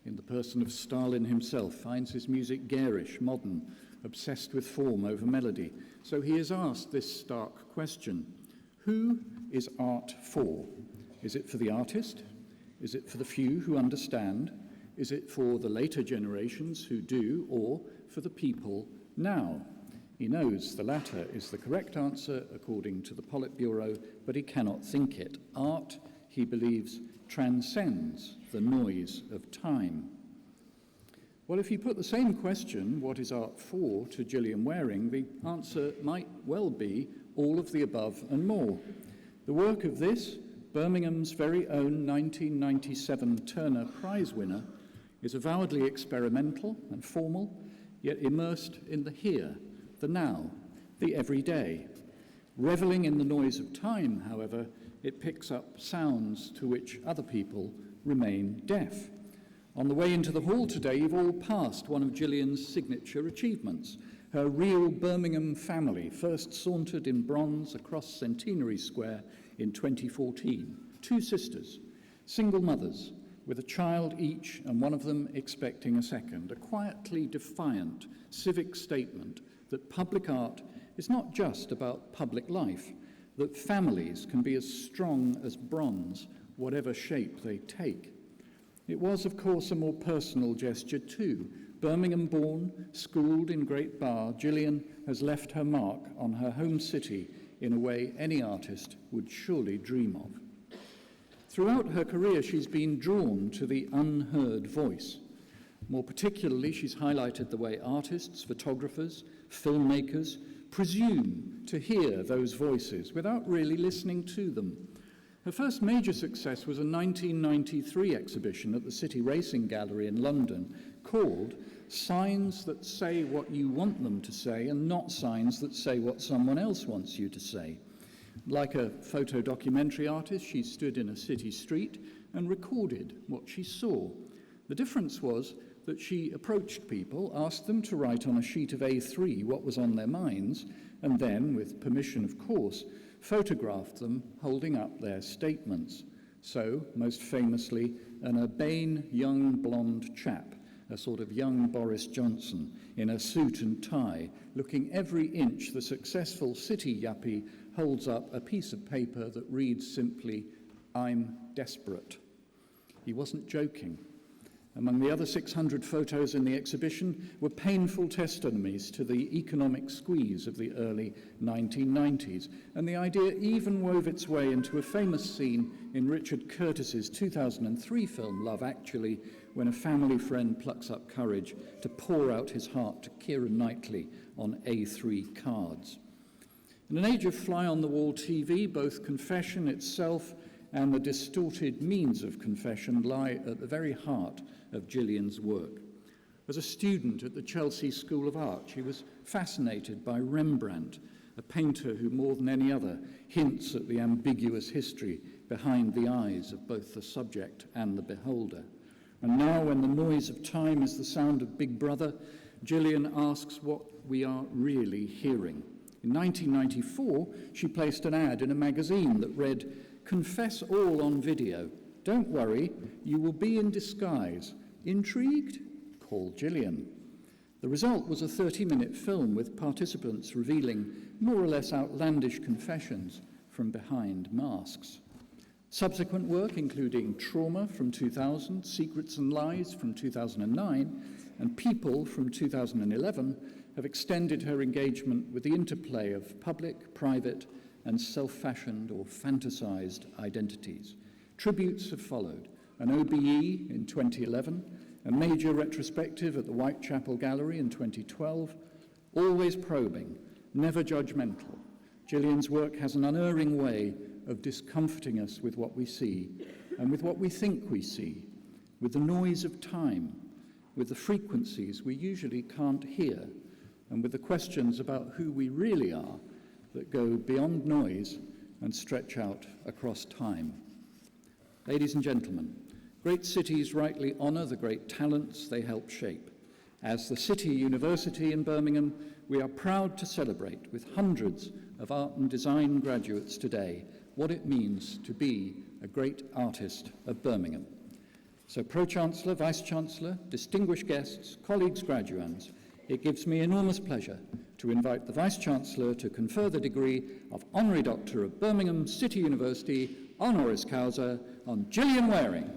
in the person of Stalin himself, finds his music garish, modern, obsessed with form over melody. So he is asked this stark question: who is art for? Is it for the artist? Is it for the few who understand? Is it for the later generations who do? Or for the people now? He knows the latter is the correct answer according to the Politburo, but he cannot think it. Art, he believes, transcends the noise of time. Well, if you put the same question, what is art for, to Gillian Waring, the answer might well be all of the above and more. The work of this, Birmingham's very own 1997 Turner Prize winner, is avowedly experimental and formal, yet immersed in the here, the now, the everyday. Reveling in the noise of time, however, it picks up sounds to which other people remain deaf. On the way into the hall today, you've all passed one of Gillian's signature achievements. Her real Birmingham family first sauntered in bronze across Centenary Square in 2014. 2 sisters, single mothers, with a child each and one of them expecting a second. A quietly defiant civic statement that public art is not just about public life, that families can be as strong as bronze, whatever shape they take. It was, of course, a more personal gesture too. Birmingham-born, schooled in Great Barr, Gillian has left her mark on her home city in a way any artist would surely dream of. Throughout her career, she's been drawn to the unheard voice. More particularly, she's highlighted the way artists, photographers, filmmakers presume to hear those voices without really listening to them. Her first major success was a 1993 exhibition at the City Racing Gallery in London called Signs That Say What You Want Them to Say and Not Signs That Say What Someone Else Wants You to Say. Like a photo documentary artist, she stood in a city street and recorded what she saw. The difference was that she approached people, asked them to write on a sheet of A3 what was on their minds, and then, with permission of course, photographed them holding up their statements. So, most famously, an urbane young blonde chap, a sort of young Boris Johnson, in a suit and tie, looking every inch the successful city yuppie holds up a piece of paper that reads simply, "I'm desperate." He wasn't joking. Among the other 600 photos in the exhibition were painful testimonies to the economic squeeze of the early 1990s, and the idea even wove its way into a famous scene in Richard Curtis's 2003 film Love Actually, when a family friend plucks up courage to pour out his heart to Keira Knightley on A3 cards. In an age of fly-on-the-wall TV, both confession itself and the distorted means of confession lie at the very heart of Gillian's work. As a student at the Chelsea School of Art, she was fascinated by Rembrandt, a painter who more than any other hints at the ambiguous history behind the eyes of both the subject and the beholder. And now, when the noise of time is the sound of Big Brother, Gillian asks what we are really hearing. In 1994, she placed an ad in a magazine that read, "Confess all on video. Don't worry, you will be in disguise. Intrigued? Call Gillian." The result was a 30-minute film with participants revealing more or less outlandish confessions from behind masks. Subsequent work, including Trauma from 2000, Secrets and Lies from 2009, and People from 2011, have extended her engagement with the interplay of public, private, and self-fashioned or fantasized identities. Tributes have followed, an OBE in 2011, a major retrospective at the Whitechapel Gallery in 2012, always probing, never judgmental. Gillian's work has an unerring way of discomforting us with what we see and with what we think we see, with the noise of time, with the frequencies we usually can't hear, and with the questions about who we really are that go beyond noise and stretch out across time. Ladies and gentlemen, great cities rightly honour the great talents they help shape. As the City University in Birmingham, we are proud to celebrate with hundreds of art and design graduates today what it means to be a great artist of Birmingham. So Pro-Chancellor, Vice-Chancellor, distinguished guests, colleagues, graduands, it gives me enormous pleasure to invite the Vice-Chancellor to confer the degree of Honorary Doctor of Birmingham City University, honoris causa, on Gillian Waring.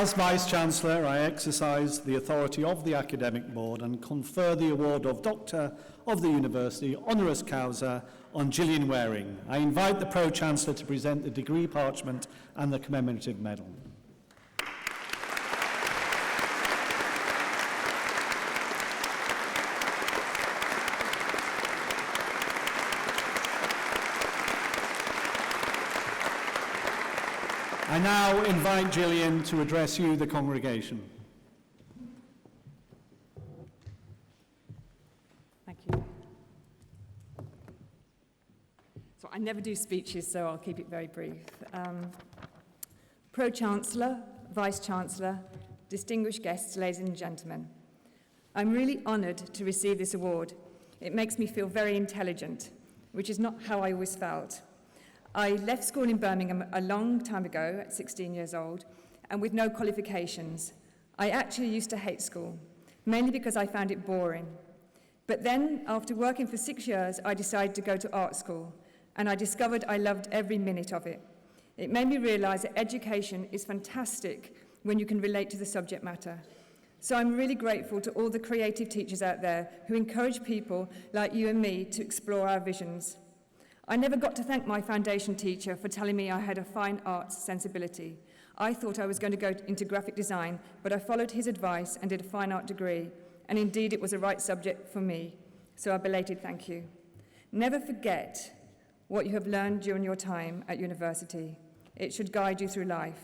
As Vice-Chancellor, I exercise the authority of the Academic Board and confer the award of Doctor of the University, Honoris Causa, on Gillian Waring. I invite the Pro-Chancellor to present the degree parchment and the commemorative medal. I now invite Gillian to address you, the congregation. Thank you. So I never do speeches, so I'll keep it very brief. Pro-Chancellor, Vice-Chancellor, distinguished guests, ladies and gentlemen, I'm really honoured to receive this award. It makes me feel very intelligent, which is not how I always felt. I left school in Birmingham a long time ago, at 16 years old, and with no qualifications. I actually used to hate school, mainly because I found it boring. But then, after working for 6 years, I decided to go to art school, and I discovered I loved every minute of it. It made me realise that education is fantastic when you can relate to the subject matter. So I'm really grateful to all the creative teachers out there who encourage people like you and me to explore our visions. I never got to thank my foundation teacher for telling me I had a fine arts sensibility. I thought I was going to go into graphic design, but I followed his advice and did a fine art degree, and indeed it was the right subject for me, so a belated thank you. Never forget what you have learned during your time at university. It should guide you through life.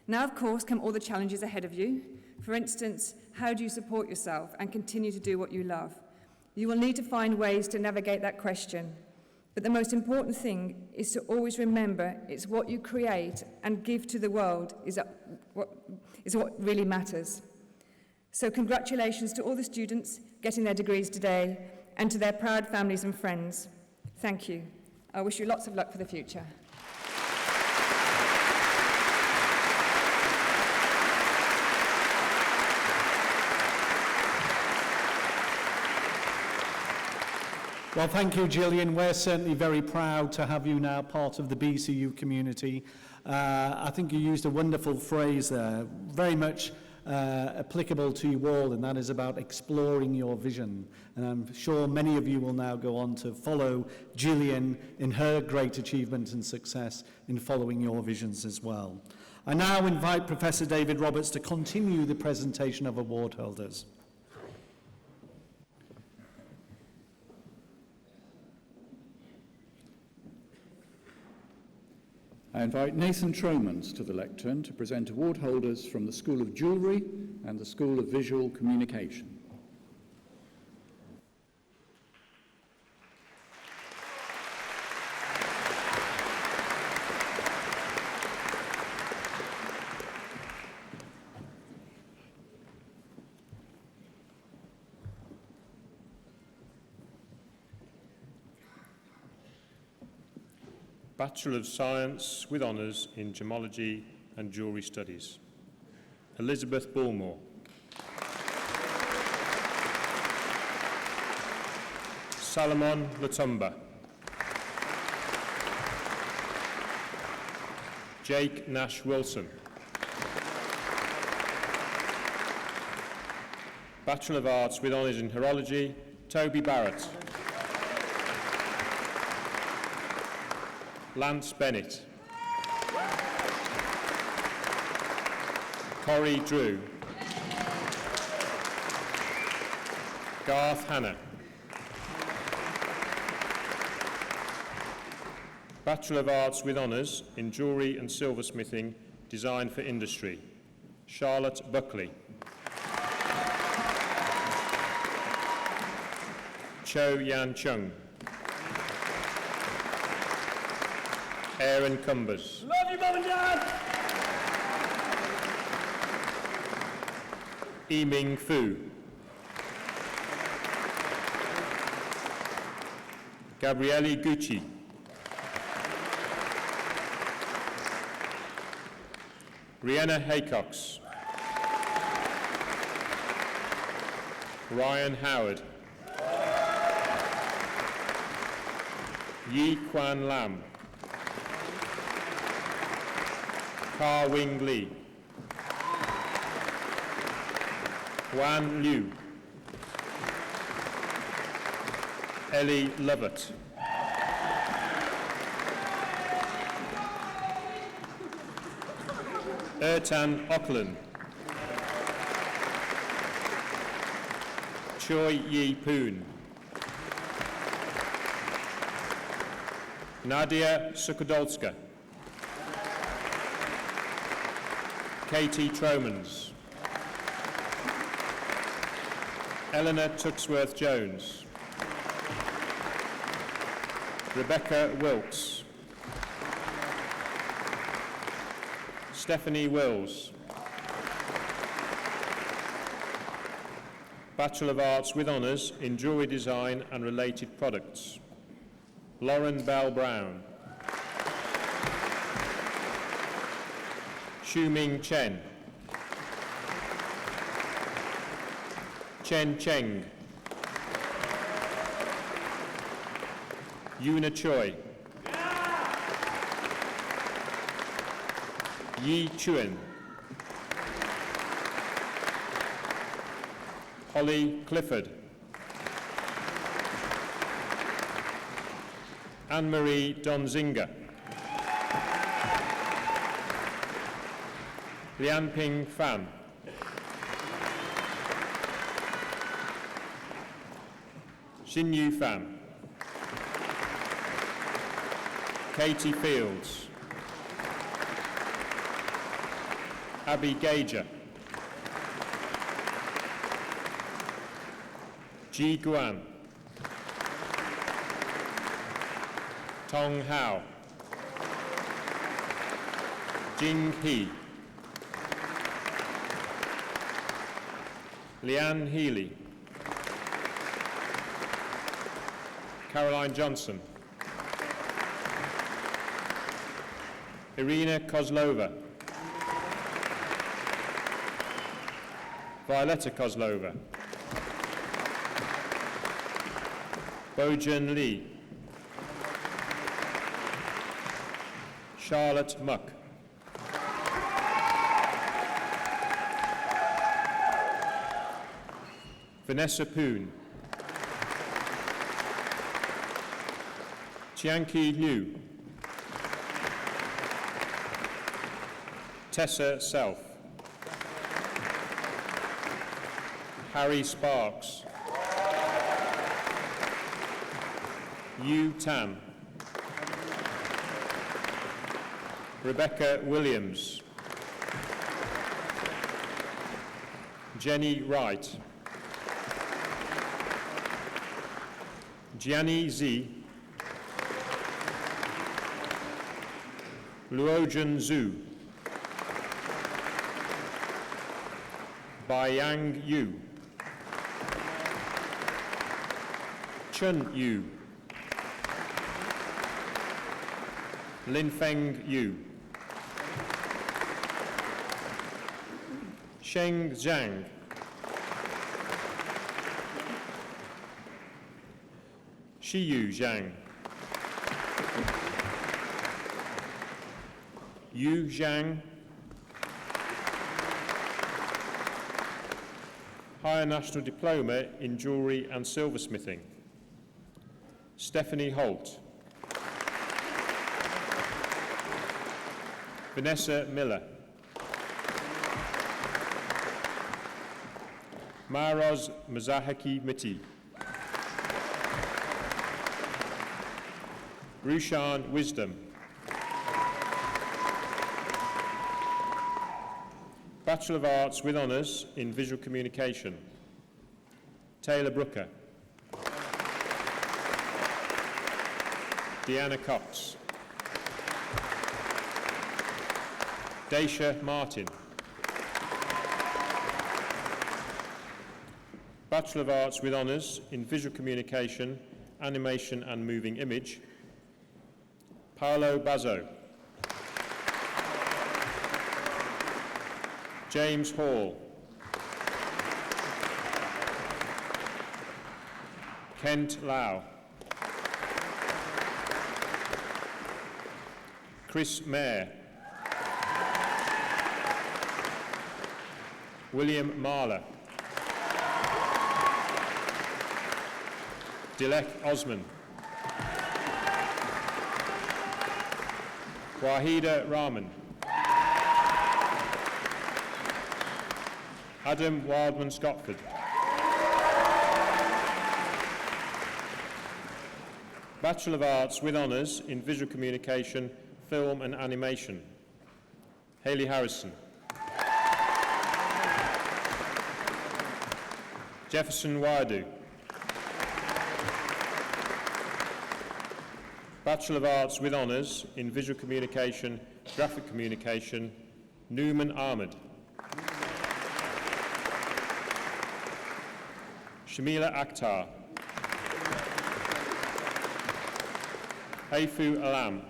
Now, of course, come all the challenges ahead of you. For instance, how do you support yourself and continue to do what you love? You will need to find ways to navigate that question. But the most important thing is to always remember it's what you create and give to the world is what really matters. So congratulations to all the students getting their degrees today and to their proud families and friends. Thank you. I wish you lots of luck for the future. Well, thank you, Gillian. We're certainly very proud to have you now part of the BCU community. I think you used a wonderful phrase there, very much applicable to you all, and that is about exploring your vision. And I'm sure many of you will now go on to follow Gillian in her great achievement and success in following your visions as well. I now invite Professor David Roberts to continue the presentation of award holders. I invite Nathan Tromans to the lectern to present award holders from the School of Jewellery and the School of Visual Communication. Bachelor of Science with Honours in Gemology and Jewellery Studies, Elizabeth Bullmore. Salomon Latumba. Jake Nash Wilson. Bachelor of Arts with Honours in Horology, Toby Barrett. Lance Bennett. Corey Drew. Garth Hanna. Bachelor of Arts with Honours in Jewellery and Silversmithing, Design for Industry, Charlotte Buckley. Cho Yan Chung. Aaron Cumbers. Love you, Mum and Dad! Yiming Fu. Gabriele Gucci. Rihanna Haycox. Ryan Howard. Yi Quan Lam. Ka Wing Lee. Huan Liu, Ellie Lovett, Ertan Oklan, Choi Yi Poon, Nadia Sukadolska, Katie Tromans, Eleanor Tuxworth-Jones, Rebecca Wilkes, Stephanie Wills, Bachelor of Arts with Honours in Jewellery Design and Related Products, Lauren Bell Brown, Xiuming Chen, Chen Cheng, Yuna Choi, Yi Chuen, Holly Clifford, Anne-Marie Donzinga, Lianping Fan, Xinyu Fan, Katie Fields, Abby Gager, Ji Guan, Tong Hao, Jing He, Leanne Healy, Caroline Johnson, Irina Kozlova, Violetta Kozlova, Bojun Lee, Charlotte Muck, Vanessa Poon, Chianqi Liu, Tessa Self, Harry Sparks, Yu Tan, Rebecca Williams, Jenny Wright, Jiani Zi, Luojun Zhu, Baiyang Yu, Chun Yu, Linfeng Yu, Sheng Zhang, Shiyu Zhang, Yu Zhang, Higher National Diploma in Jewellery and Silversmithing, Stephanie Holt, Vanessa Miller, Maroz Mazahaki Miti, Rushan Wisdom, Bachelor of Arts with Honours in Visual Communication, Taylor Brooker, Deanna Cox, Daisha Martin, Bachelor of Arts with Honours in Visual Communication, Animation and Moving Image, Paolo Bazzo, James Hall, Kent Lau, Chris Mayer, William Marler, Dilek Osman, Wahida Rahman, Adam Wildman Scotford, Bachelor of Arts with Honours in Visual Communication, Film and Animation, Hayley Harrison, Jefferson Wadu, Bachelor of Arts with Honours in Visual Communication, Graphic Communication, Newman Ahmed, Shamila Akhtar, Haifu Alam,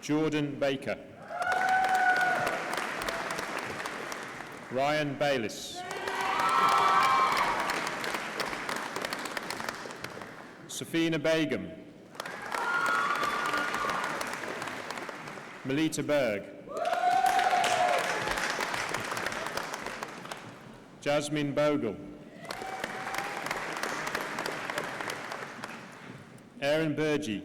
Jordan Baker, Ryan Bayliss, Safina Begum, Melita Berg, Jasmine Bogle, Aaron Burgee,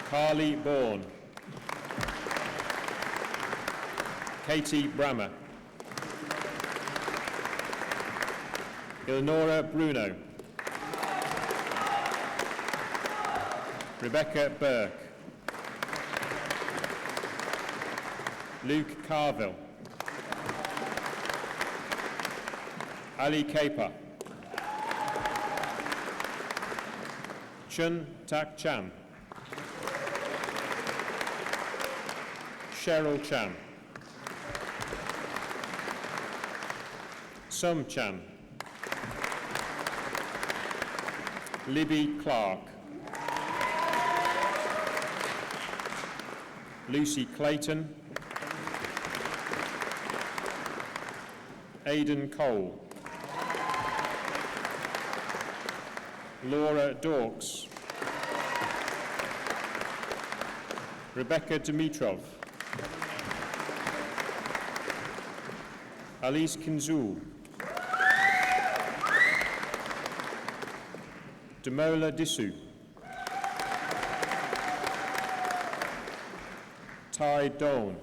Carly Bourne, Katie Brammer, Eleonora Bruno, Rebecca Burke, Luke Carville, Ali Kaper, Chun Tak Chan, Cheryl Chan, Sum Chan, Libby Clark, Lucy Clayton, Aidan Cole, Laura Dorks, Rebecca Dimitrov, Alice Kinzul, Demola Disu, Ty Doan,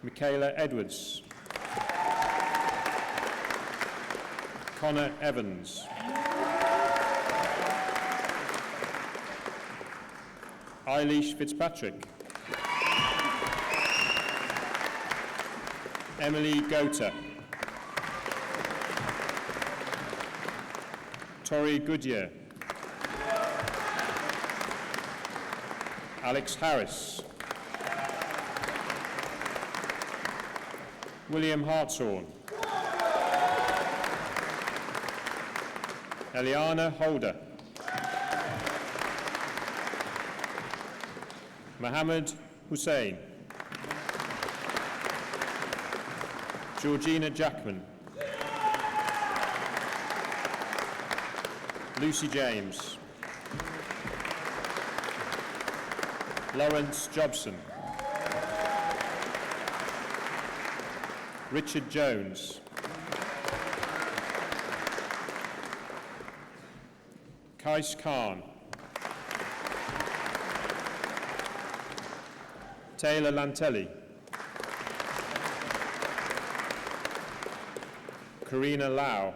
Michaela Edwards, Connor Evans, Eilish Fitzpatrick, Emily Gota, Tori Goodyear, Alex Harris, William Hartshorn, Eliana Holder, Mohammed Hussein, Georgina Jackman, Lucy James, Lawrence Jobson, Richard Jones, Kais Khan, Taylor Lantelli, Karina Lau,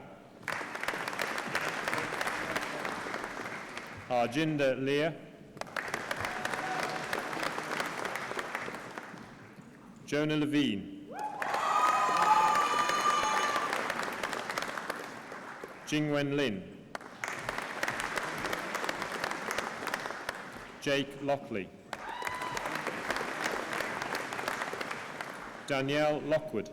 Arjinder Lear, Jonah Levine, Jingwen Lin, Jake Lockley, Danielle Lockwood,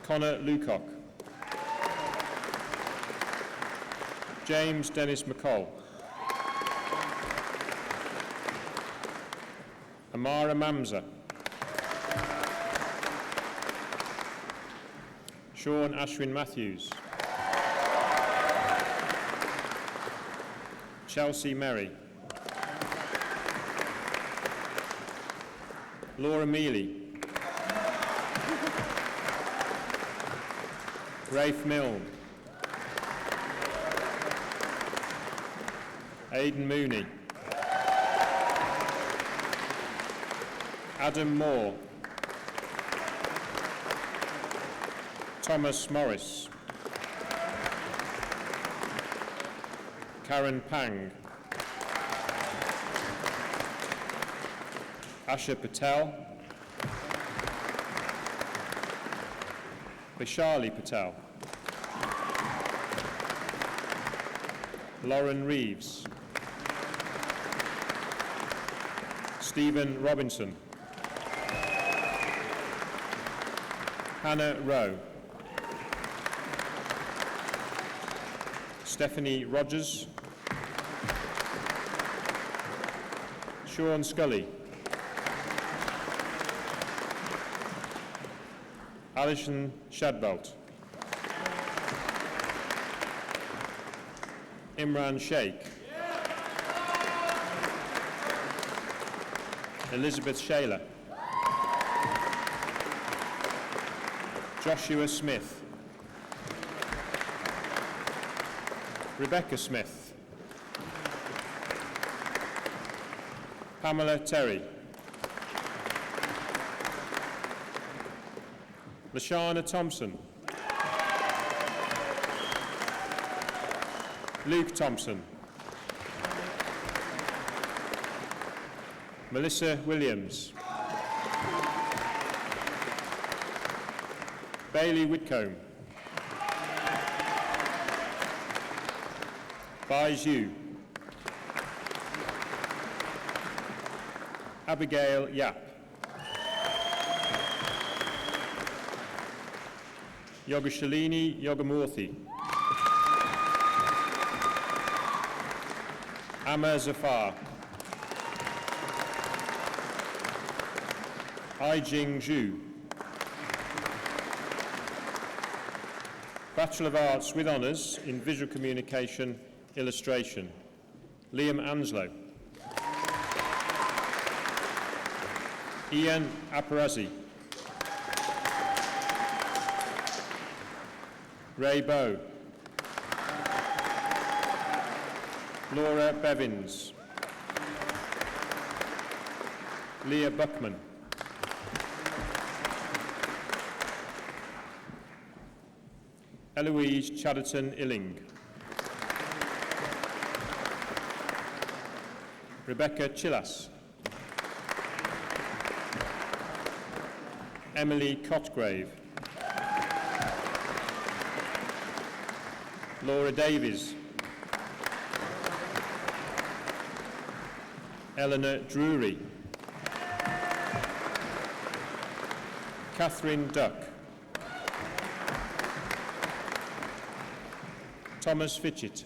Connor Lucock, James Dennis McCall, Amara Mamza, Sean Ashwin Matthews, Chelsea Merry, Laura Mealy, Rafe Milne, Aidan Mooney, Adam Moore, Thomas Morris, Karen Pang, Asha Patel, Vishali Patel, Lauren Reeves, Stephen Robinson, Hannah Rowe, Stephanie Rogers, Sean Scully, Alison Shadbolt, Imran Sheikh, Elizabeth Shaler, Joshua Smith, Rebecca Smith, Pamela Terry, Lashana Thompson, Luke Thompson, Melissa Williams, Bailey Whitcomb, Bai Zhu, Abigail Yap, Yogashalini Yogamurthy, Amma Zafar, Ai-Jing Zhu, Bachelor of Arts with Honours in Visual Communication Illustration, Liam Anslow, Ian Aparazzi, Ray Bow, Laura Bevins, Leah Buckman, Eloise Chatterton Illing, Rebecca Chillas, Emily Cotgrave, Laura Davies, Eleanor Drury, Catherine Duck, Thomas Fitchett,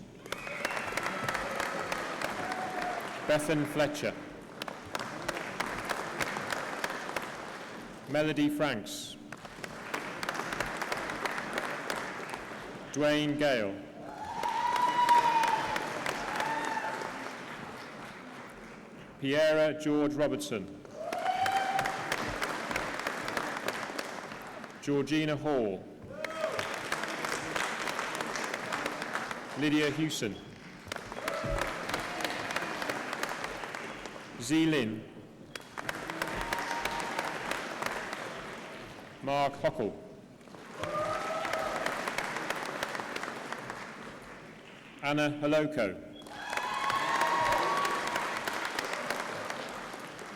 Bethan Fletcher, Melody Franks, Dwayne Gale, Piera George Robertson, Georgina Hall, Lydia Hewson, Zee Lin, Mark Hockle, Anna Haloko,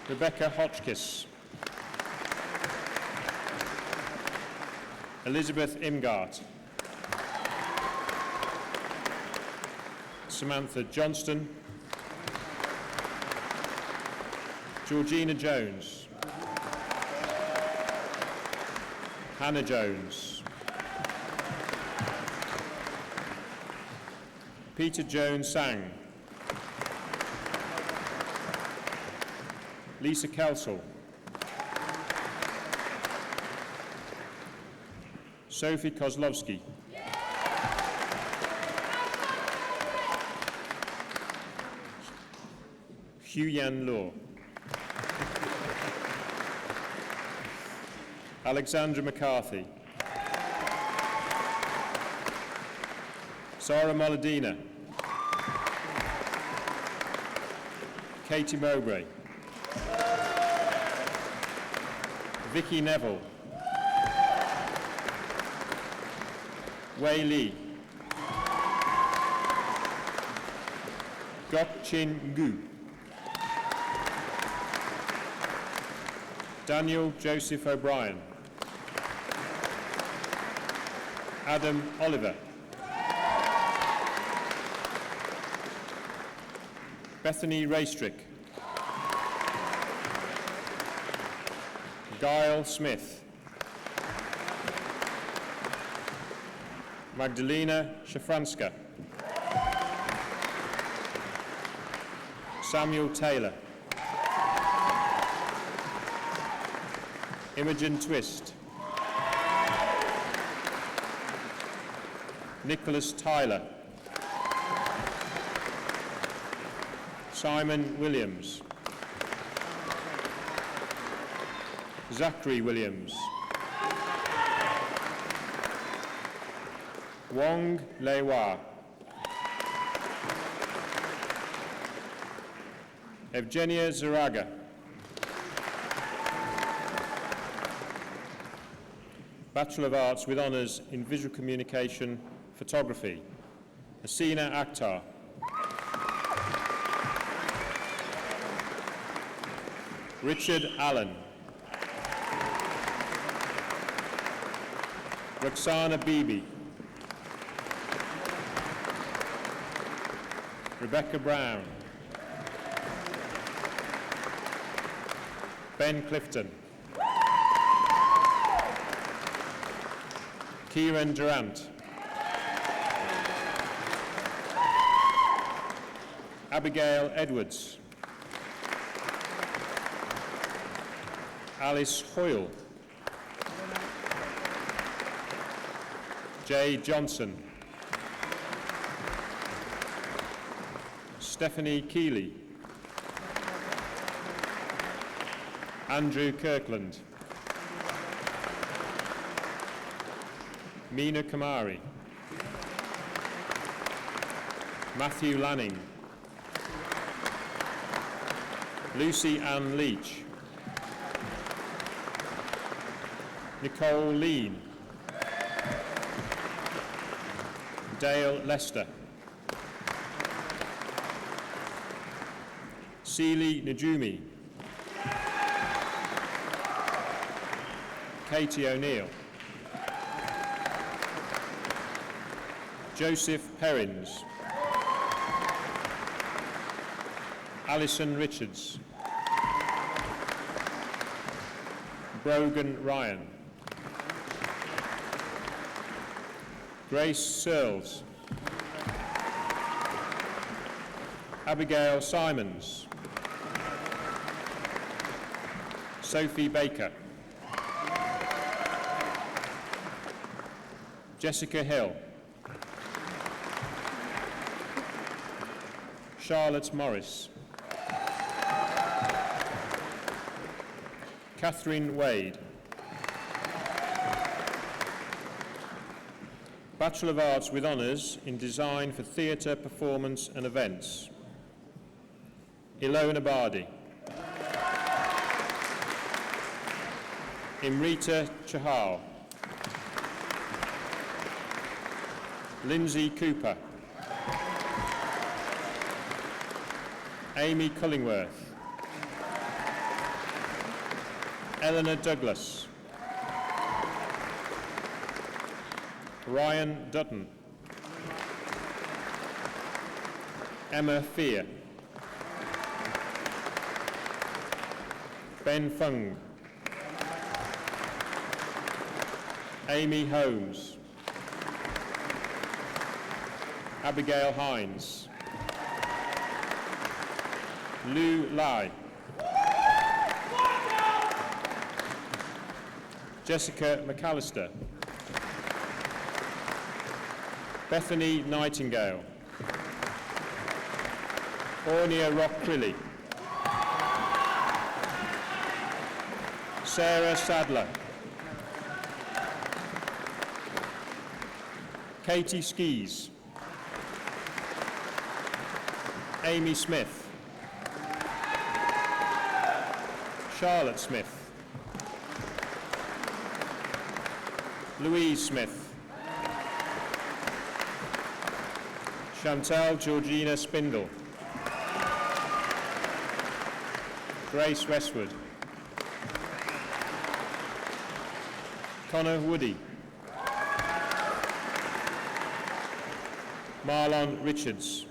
Rebecca Hotchkiss, Elizabeth Imgart, Samantha Johnston, Georgina Jones, Hannah Jones, Peter Jones Sang, Lisa Kelsall, Sophie Kozlowski, Hugh Yan Law, Alexandra McCarthy, Sarah Moladina, Katie Mowbray, Vicky Neville, Wei Li, Gok Chin Gu, Daniel Joseph O'Brien, Adam Oliver, Bethany Raystrick, Guile Smith, Magdalena Shafranska, Samuel Taylor, Imogen Twist, Nicholas Tyler, Simon Williams, Zachary Williams, Wong Leiwa, Evgenia Zaraga, Bachelor of Arts with Honours in Visual Communication Photography, Hasina Akhtar, Richard Allen, Roxana Beebe, Rebecca Brown, Ben Clifton, Kieran Durant, Abigail Edwards, Alice Hoyle, Jay Johnson, Stephanie Keeley, Andrew Kirkland, Meena Kamari, Matthew Lanning, Lucy Ann Leach, Nicole Lean, Dale Lester, Seeley Najumi, Katie O'Neill, Joseph Perrins, Alison Richards, Brogan Ryan, Grace Searles, Abigail Simons, Sophie Baker, Jessica Hill, Charlotte Morris, Catherine Wade, Bachelor of Arts with Honours in Design for Theatre, Performance and Events, Ilona Bardi, Imrita Chahal, Lindsay Cooper, Amy Cullingworth, Eleanor Douglas, Ryan Dutton, Emma Fear, Ben Fung, Amy Holmes, Abigail Hines, Lou Lai, Jessica McAllister, Bethany Nightingale, Ornia Rock-Crilly, Sarah Sadler, Katie Skees, Amy Smith, Charlotte Smith, Louise Smith, Chantal Georgina Spindle, Grace Westwood, Connor Woody, Marlon Richards,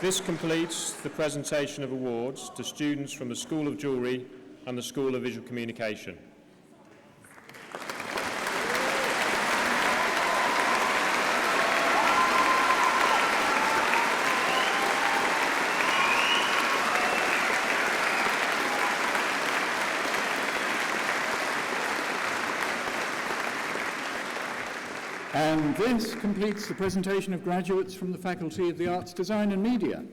This completes the presentation of awards to students from the School of Jewellery and the School of Visual Communication. And this completes the presentation of graduates from the Faculty of the Arts, Design and Media.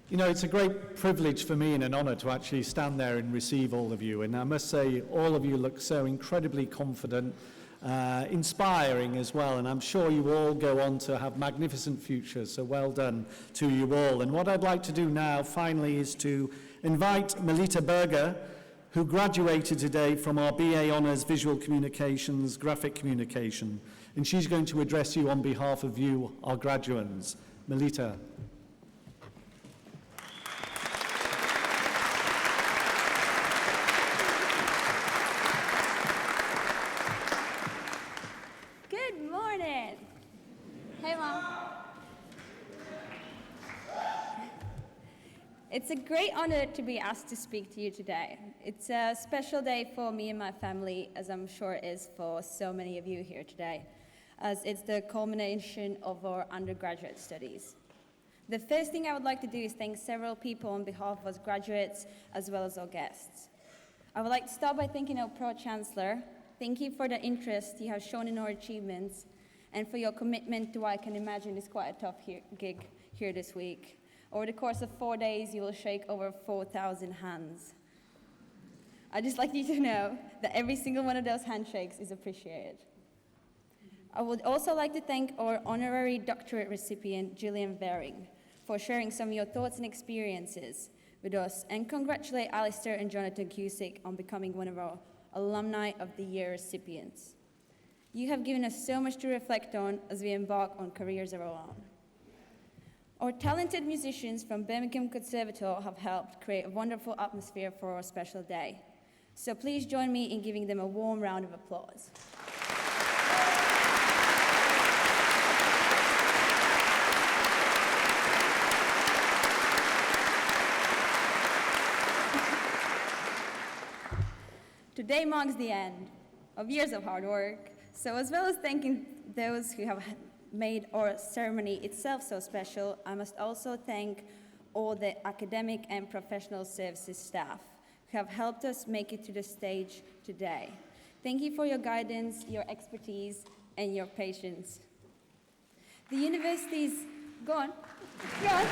You know, it's a great privilege for me and an honour to actually stand there and receive all of you. And I must say, all of you look so incredibly confident, inspiring as well. And I'm sure you all go on to have magnificent futures. So well done to you all. And what I'd like to do now, finally, is to invite Melita Berger, who graduated today from our BA Honours Visual Communications, Graphic Communication. And she's going to address you on behalf of you, our graduates. Melita. Good morning. Hey, Mom. It's a great honor to be asked to speak to you today. It's a special day for me and my family, as I'm sure it is for so many of you here today, as it's the culmination of our undergraduate studies. The first thing I would like to do is thank several people on behalf of us graduates, as well as our guests. I would like to start by thanking our Pro-Chancellor. Thank you for the interest you have shown in our achievements, and for your commitment to what I can imagine is quite a tough gig here this week. Over the course of 4 days, you will shake over 4,000 hands. I'd just like you to know that every single one of those handshakes is appreciated. I would also like to thank our honorary doctorate recipient, Gillian Vering, for sharing some of your thoughts and experiences with us, and congratulate Alistair and Jonathan Cusick on becoming one of our Alumni of the Year recipients. You have given us so much to reflect on as we embark on careers of our own. Our talented musicians from Birmingham Conservatoire have helped create a wonderful atmosphere for our special day. So please join me in giving them a warm round of applause. Today marks the end of years of hard work. So as well as thanking those who have made our ceremony itself so special, I must also thank all the academic and professional services staff who have helped us make it to the stage today. Thank you for your guidance, your expertise, and your patience. The university's... Go on. Go on.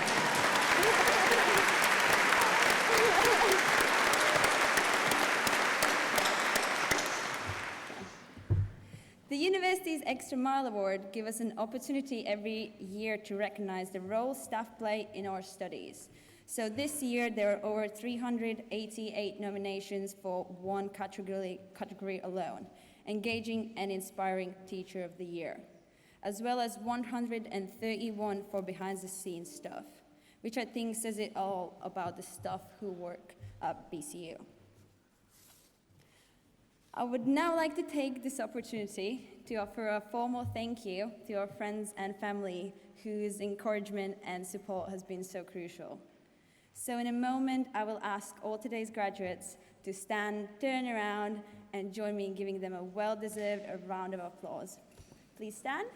The university's Extra Mile Award gives us an opportunity every year to recognize the role staff play in our studies. So this year, there are over 388 nominations for one category alone, Engaging and Inspiring Teacher of the Year, as well as 131 for behind-the-scenes stuff, which I think says it all about the staff who work at BCU. I would now like to take this opportunity to offer a formal thank you to our friends and family whose encouragement and support has been so crucial. So in a moment, I will ask all today's graduates to stand, turn around, and join me in giving them a well-deserved round of applause. Please stand.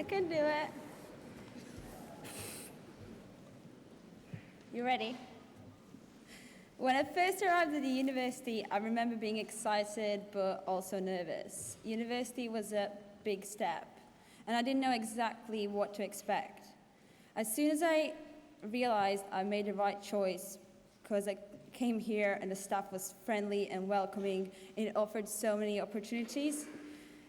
I can do it. You ready? When I first arrived at the university, I remember being excited but also nervous. University was a big step, and I didn't know exactly what to expect. As soon as I realized I made the right choice, because I came here and the staff was friendly and welcoming, and it offered so many opportunities,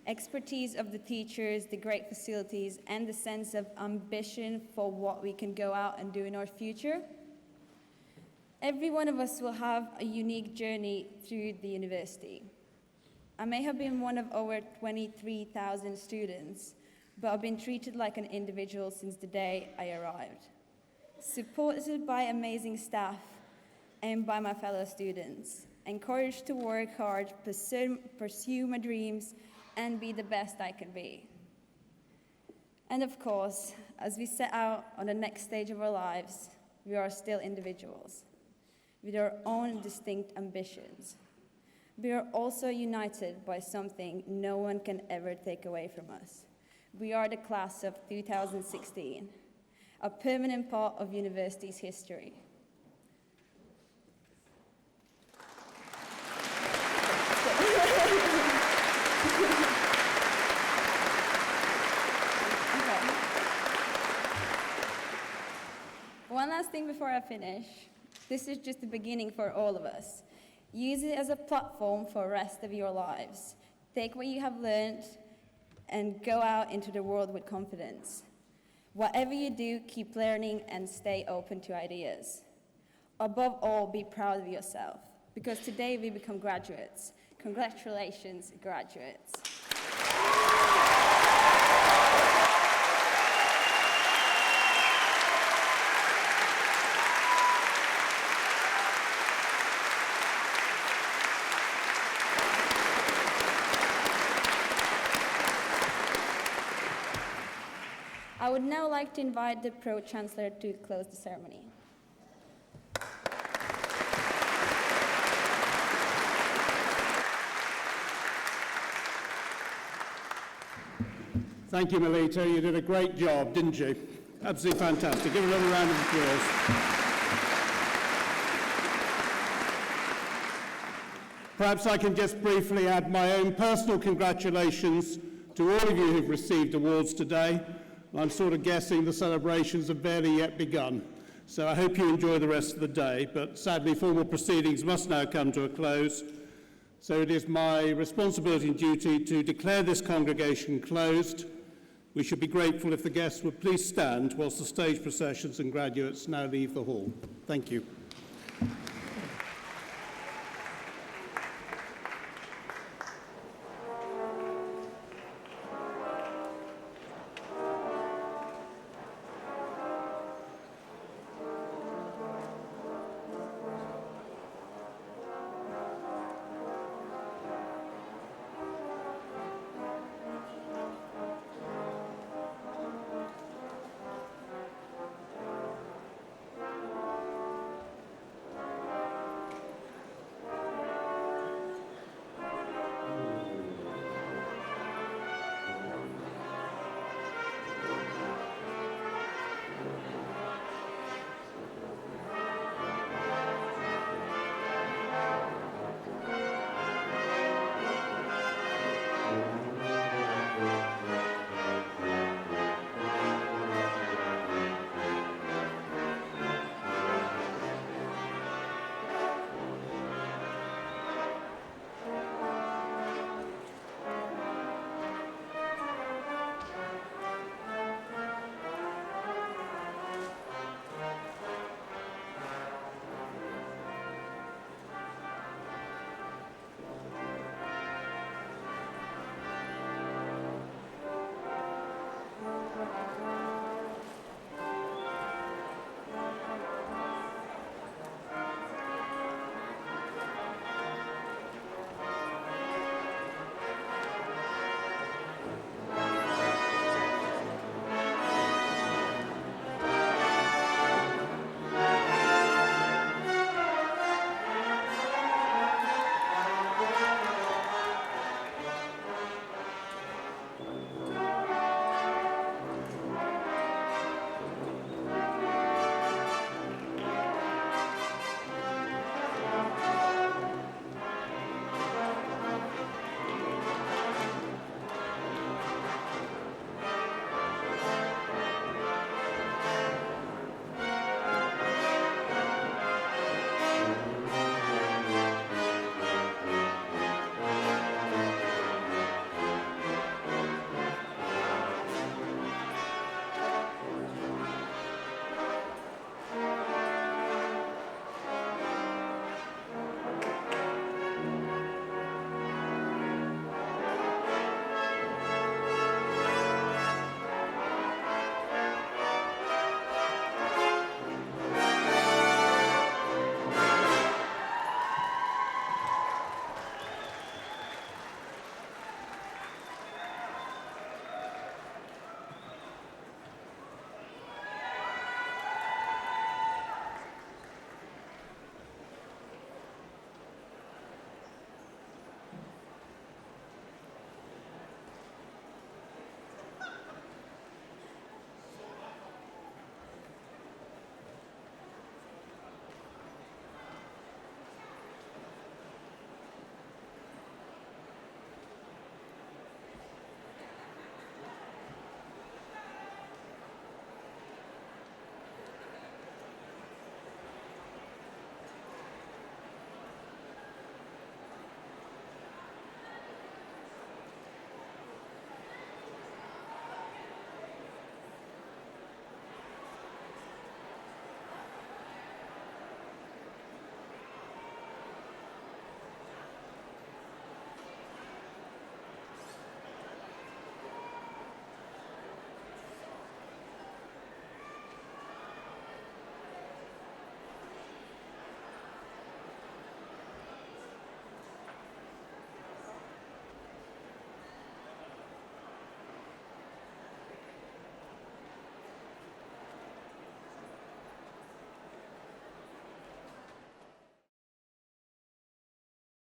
expertise of the teachers, the great facilities, and the sense of ambition for what we can go out and do in our future. Every one of us will have a unique journey through the university. I may have been one of over 23,000 students, but I've been treated like an individual since the day I arrived. Supported by amazing staff and by my fellow students, encouraged to work hard, pursue my dreams, and be the best I can be. And of course, as we set out on the next stage of our lives, we are still individuals with our own distinct ambitions. We are also united by something no one can ever take away from us. We are the class of 2016, a permanent part of university's history. One last thing before I finish. This is just the beginning for all of us. Use it as a platform for the rest of your lives. Take what you have learned and go out into the world with confidence. Whatever you do, keep learning and stay open to ideas. Above all, be proud of yourself, because today we become graduates. Congratulations, graduates. I would now like to invite the Pro-Chancellor to close the ceremony. Thank you, Melita. You did a great job, didn't you? Absolutely fantastic. Give her another round of applause. Perhaps I can just briefly add my own personal congratulations to all of you who've received awards today. I'm sort of guessing the celebrations have barely yet begun. So I hope you enjoy the rest of the day, but sadly formal proceedings must now come to a close. So it is my responsibility and duty to declare this congregation closed. We should be grateful if the guests would please stand whilst the stage processions and graduates now leave the hall. Thank you.